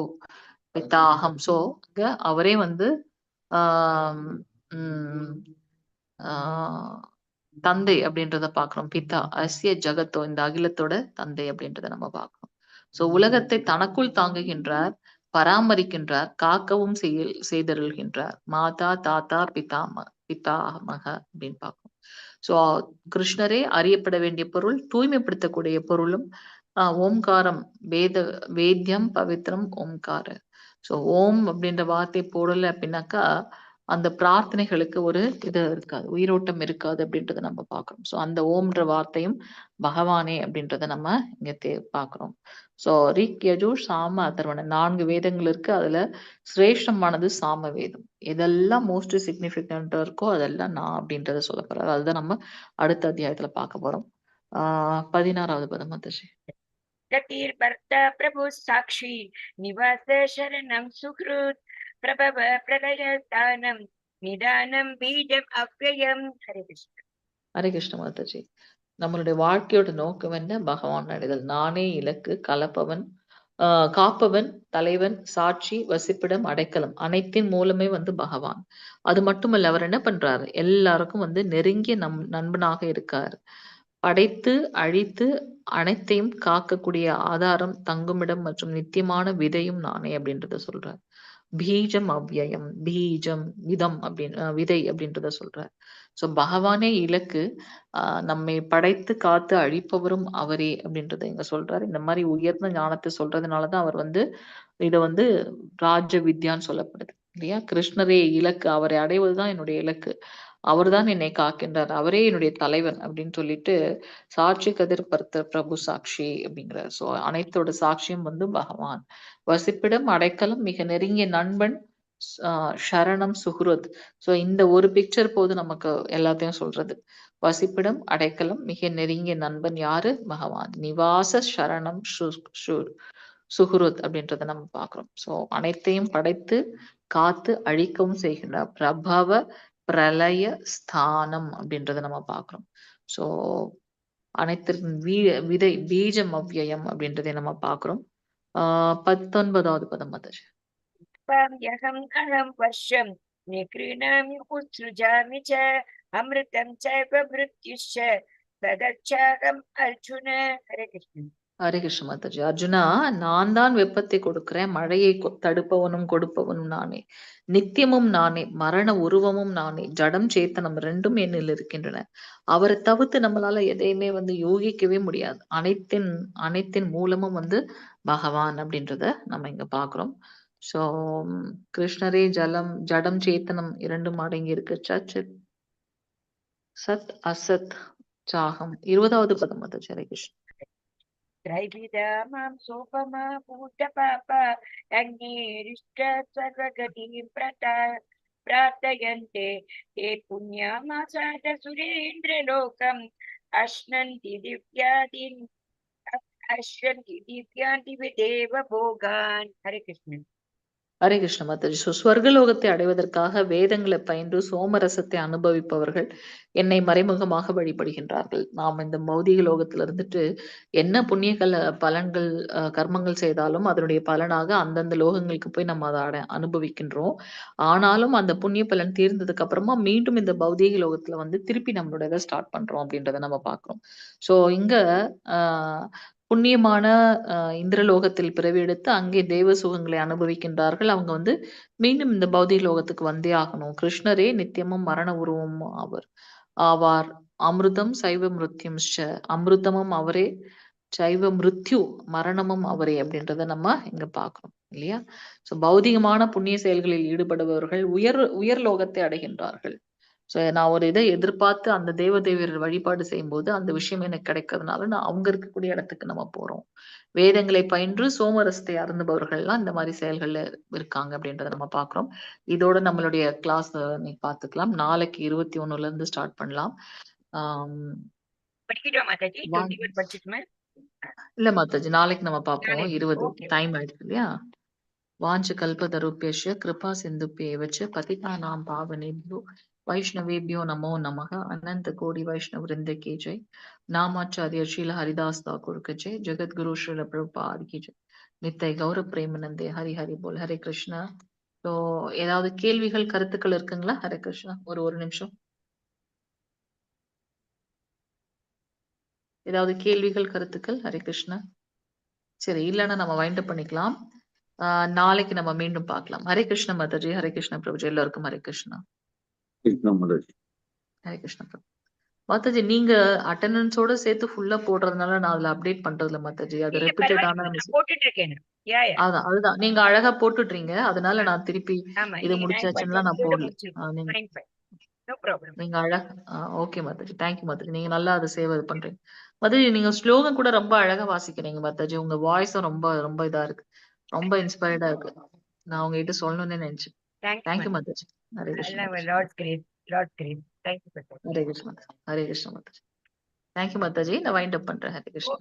பிதாகம். சோ இங்க அவரே வந்து ஆஹ் உம் ஆஹ் தந்தை அப்படின்றத பார்க்கிறோம். பிதா அஸ்ய ஜகத்தோ, இந்த அகிலத்தோட தந்தை அப்படின்றத நம்ம பார்க்கிறோம். சோ உலகத்தை தனக்குள் தாங்குகின்றார், பராமரிக்கின்றார், காக்கவும் செய்தருள்கின்றார். மாதா தாத்தா பிதாமக அப்படின்னு பார்க்கிறோம். சோ கிருஷ்ணரே அறியப்பட வேண்டிய பொருள், தூய்மைப்படுத்தக்கூடிய பொருளும். ஓம்காரம், வேத்தியம் பவித்ரம் ஓம்கார. சோ ஓம் அப்படின்ற வார்த்தை போடல அப்படின்னாக்கா அந்த பிரார்த்தனைகளுக்கு ஒரு இது இருக்காது, உயிரோட்டம் இருக்காது அப்படின்றத நம்ம பார்க்கிறோம். சோ அந்த ஓம்ன்ற வார்த்தையும் பகவானே அப்படின்றத நம்ம இங்க பார்க்கிறோம். சோ ரிக் யஜுர் சாம அதர்வன 4 வேதங்கள் இருக்கு. அதுல சிரேஷ்டமானது சாம வேதம். எதெல்லாம் மோஸ்ட் சிக்னிபிகண்டா இருக்கோ அதெல்லாம் நான் அப்படின்றத சொல்ல போறாரு. அதுதான் நம்ம அடுத்த அத்தியாயத்துல பார்க்க போறோம். 16வது பதம் மாதாஜி. गतिर्भर्ता प्रभु साक्षी निवास शरणं सुहृत् प्रभव प्रलय स्थानं निदानं बीजम् अव्ययम्. हरे कृष्ण. ஹரே கிருஷ்ண மாதாஜி. நம்மளுடைய வாழ்க்கையோட நோக்கம் என்ன? பகவான் அடைதல். நானே இலக்கு, கலப்பவன், காப்பவன், தலைவன், சாட்சி, வசிப்பிடம், அடைக்கலம். அனைத்தின் மூலமே வந்து பகவான். அது மட்டுமல்ல, அவர் என்ன பண்றாரு? எல்லாருக்கும் வந்து நெருங்கிய நண்பனாக இருக்காரு. படைத்து அழித்து அனைத்தையும் காக்கக்கூடிய ஆதாரம், தங்குமிடம் மற்றும் நித்தியமான விதையும் நானே அப்படின்றத சொல்றார். பீஜம் அவ்யயம், பீஜம் விதம் அப்படின்னு விதை அப்படின்றத சொல்றார். சோ பகவானே இலக்கு, நம்மை படைத்து காத்து அழிப்பவரும் அவரே அப்படின்றத இங்க சொல்றாரு. இந்த மாதிரி உயர்ந்த ஞானத்தை சொல்றதுனாலதான் அவர் வந்து இத வந்து ராஜ வித்யான்னு சொல்லப்படுது இல்லையா? கிருஷ்ணரே இலக்கு, அவரை அடைவதுதான் என்னுடைய இலக்கு, அவர்தான் என்னை காக்கின்றார், அவரே என்னுடைய தலைவன் அப்படின்னு சொல்லிட்டு சாட்சி கதிர் பர்த்த பிரபு சாட்சி அப்படிங்கிறார். சோ அனைத்தோட சாட்சியம் வந்து பகவான். வசிப்பிடம், அடைக்கலம், மிக நெருங்கிய நண்பன், சரணம், சுஹ்ருத். சோ இந்த ஒரு பிக்சர் போது நமக்கு எல்லாத்தையும் சொல்றது. வசிப்பிடம், அடைக்கலம், மிக நெருங்கிய நண்பன் யாரு? பகவான். நிவாச சரணம் சுஹ்ருத் அப்படின்றத நம்ம பார்க்கிறோம். சோ அனைத்தையும் படைத்து காத்து அழிக்கவும் செய்கின்றார். பிரபவ பிரளய ஸ்தானம் அப்படின்றத நம்ம பார்க்கிறோம். சோ அனைத்திற்கும் விதை, பீஜம் அவ்யயம் அப்படின்றதை நம்ம பார்க்கிறோம். 19வது பதம் மாதாஜி. யகம் அகம் வர்ஷம் நிக்ருணாமி உத்ஸுஜாமி ச அமிர்தம் சைவ மிருத்யுஷ்ச ததச்சாகம் அர்ஜுன. ஹரே கிருஷ்ண. ஹரே கிருஷ்ண மாதாஜி. அர்ஜுனா, நான் தான் வெப்பத்தை கொடுக்கிறேன், மழையை தடுப்பவனும் கொடுப்பவனும் நானே, நித்தியமும் நானே, மரண உருவமும் நானே, ஜடம் சேத்தனம் ரெண்டும் என்னில் இருக்கின்றன. அவரை தவிர்த்து நம்மளால எதையுமே வந்து யோகிக்கவே முடியாது. அனைத்தின் மூலமும் வந்து பகவான் அப்படின்றத நம்ம இங்க பாக்குறோம். ஸோ கிருஷ்ணரே ஜடம் சேத்தனம் இரண்டும் அடங்கி இருக்கு. சச்சித் சத் அசத் சாகம். 20வது பதம் மாதாஜி. ஹரே கிருஷ்ணா. त्रैविधा मां सोपमा भूतपाप अग्निरिष्ट सर्वगतिं प्रार्थयन्ते ते पुण्यामासाद सुरेन्द्रलोकम् अश्नन्ति दिव्यान्ति देव भोगान्. हरे कृष्ण. ஹரே கிருஷ்ண மாதாஜி. ஸ்வர்கலோகத்தை அடைவதற்காக வேதங்களை பயின்று சோமரசத்தை அனுபவிப்பவர்கள் என்னை மறைமுகமாக வழிபடுகின்றார்கள். நாம் இந்த பௌதிக லோகத்துல இருந்துட்டு என்ன புண்ணிய பலன்கள் கர்மங்கள் செய்தாலும் அதனுடைய பலனாக அந்தந்த லோகங்களுக்கு போய் நம்ம அதை அனுபவிக்கின்றோம். ஆனாலும் அந்த புண்ணிய பலன் தீர்ந்ததுக்கு அப்புறமா மீண்டும் இந்த பௌதீக லோகத்துல வந்து திருப்பி நம்மளோட இதை ஸ்டார்ட் பண்றோம் அப்படின்றத நம்ம பார்க்கிறோம். ஸோ இங்க புண்ணியமான இந்திரலோகத்தில் பிறவி எடுத்து அங்கே தேவ சுகங்களை அனுபவிக்கின்றார்கள். அவங்க வந்து மீண்டும் இந்த பௌதிக லோகத்துக்கு வந்தே ஆகணும். கிருஷ்ணரே நித்தியமும் மரண உருவமும் ஆவார். அமிர்தம் சைவ மிருத்யும். அமிர்தமும் அவரே, சைவ மிருத்யு மரணமும் அவரே அப்படின்றத நம்ம இங்க பாக்குறோம் இல்லையா? சோ பௌதிகமான புண்ணிய செயல்களில் ஈடுபடுபவர்கள் உயர் லோகத்தை அடைகின்றார்கள். ஸோ நான் ஒரு இதை எதிர்பார்த்து அந்த தேவதேவியர் வழிபாடு செய்யும்போது அந்த விஷயம் எனக்கு கிடைக்கிறதுனால நான் அவங்க இருக்கக்கூடிய இடத்துக்கு நம்ம போறோம். வேதங்களை பயின்று சோமரசத்தை அருந்துபவர்கள்லாம் இந்த மாதிரி செயல்கள்ல இருக்காங்க அப்படின்றத நம்ம பாக்குறோம். இதோட நம்மளுடைய கிளாஸ் நீ பாத்துக்கலாம். நாளைக்கு 21ல இருந்து ஸ்டார்ட் பண்ணலாம். இல்ல மாதாஜி, நாளைக்கு நம்ம பார்ப்போம். 20 டைம் ஆயிடுச்சு இல்லையா? வாஞ்ச கல்பதருப்யஸ்ய கிருபா சிந்துப்யேவச்ச பதிதானாம் பாவனேப்யோ வைஷ்ணவேபியோ நமோ நமக. அனந்த கோடி வைஷ்ணவ விருந்த கே ஜெய். நாமாச்சாரிய ஸ்ரீல ஹரிதாஸ் தாக்கூர் கே ஜெய். ஜெகத்குரு ஸ்ரீல பிரபுபாத் கி ஜெய். நித்தை கௌர பிரேமநந்தே. ஹரி ஹரி போல். ஹரே கிருஷ்ணா. ஸோ ஏதாவது கேள்விகள் கருத்துக்கள் இருக்குங்களா? ஹரே கிருஷ்ணா. ஒரு நிமிஷம். ஏதாவது கேள்விகள் கருத்துக்கள்? ஹரே கிருஷ்ணா. சரி, இல்லைன்னா நம்ம வைண்ட் அப் பண்ணிக்கலாம். நாளைக்கு நம்ம மீண்டும் பார்க்கலாம். ஹரே கிருஷ்ண மாதாஜி. ஹரே கிருஷ்ண பிரபுஜி. எல்லாருக்கும் ஹரே கிருஷ்ணா. ஹரே கிருஷ்ண பிரபு. மாதாஜி நீங்க அட்டெண்டன்ஸோட சேர்த்து ஃபுல்லா போடுறதுனால நான் அதுல அப்டேட் பண்றதுல மாதாஜி. அது ரிப்பீட்டடான போட்டுட்டு இருக்கேன். அதுதான் நீங்க அழகா போட்டுட்றீங்க. அதனால நான் திருப்பி இது முடிச்சாச்சுன்னா நான் போடல. நீங்க அழகா ஓகே மாதாஜி. தேங்க்யூ மாதாஜி. நீங்க நல்லா அதை சேவ் பண்றீங்க மாதாஜி. நீங்க ஸ்லோகம் கூட ரொம்ப அழகா வாசிக்கிறீங்க மாதாஜி. உங்க வாய்ஸும் ரொம்ப ரொம்ப இதா இருக்கு. ரொம்ப இன்ஸ்பயர்டா இருக்கு. நான் உங்ககிட்ட சொல்லணும்னு நினைச்சேன். தேங்க்யூ மாதாஜி. ஹரே கிருஷ்ணா. ஹரே கிருஷ்ணா. ஹரே கிருஷ்ணா மாதாஜி. தேங்க்யூ மாதாஜி. நான் வைண்ட் அப் பண்றேன். ஹரே கிருஷ்ணா.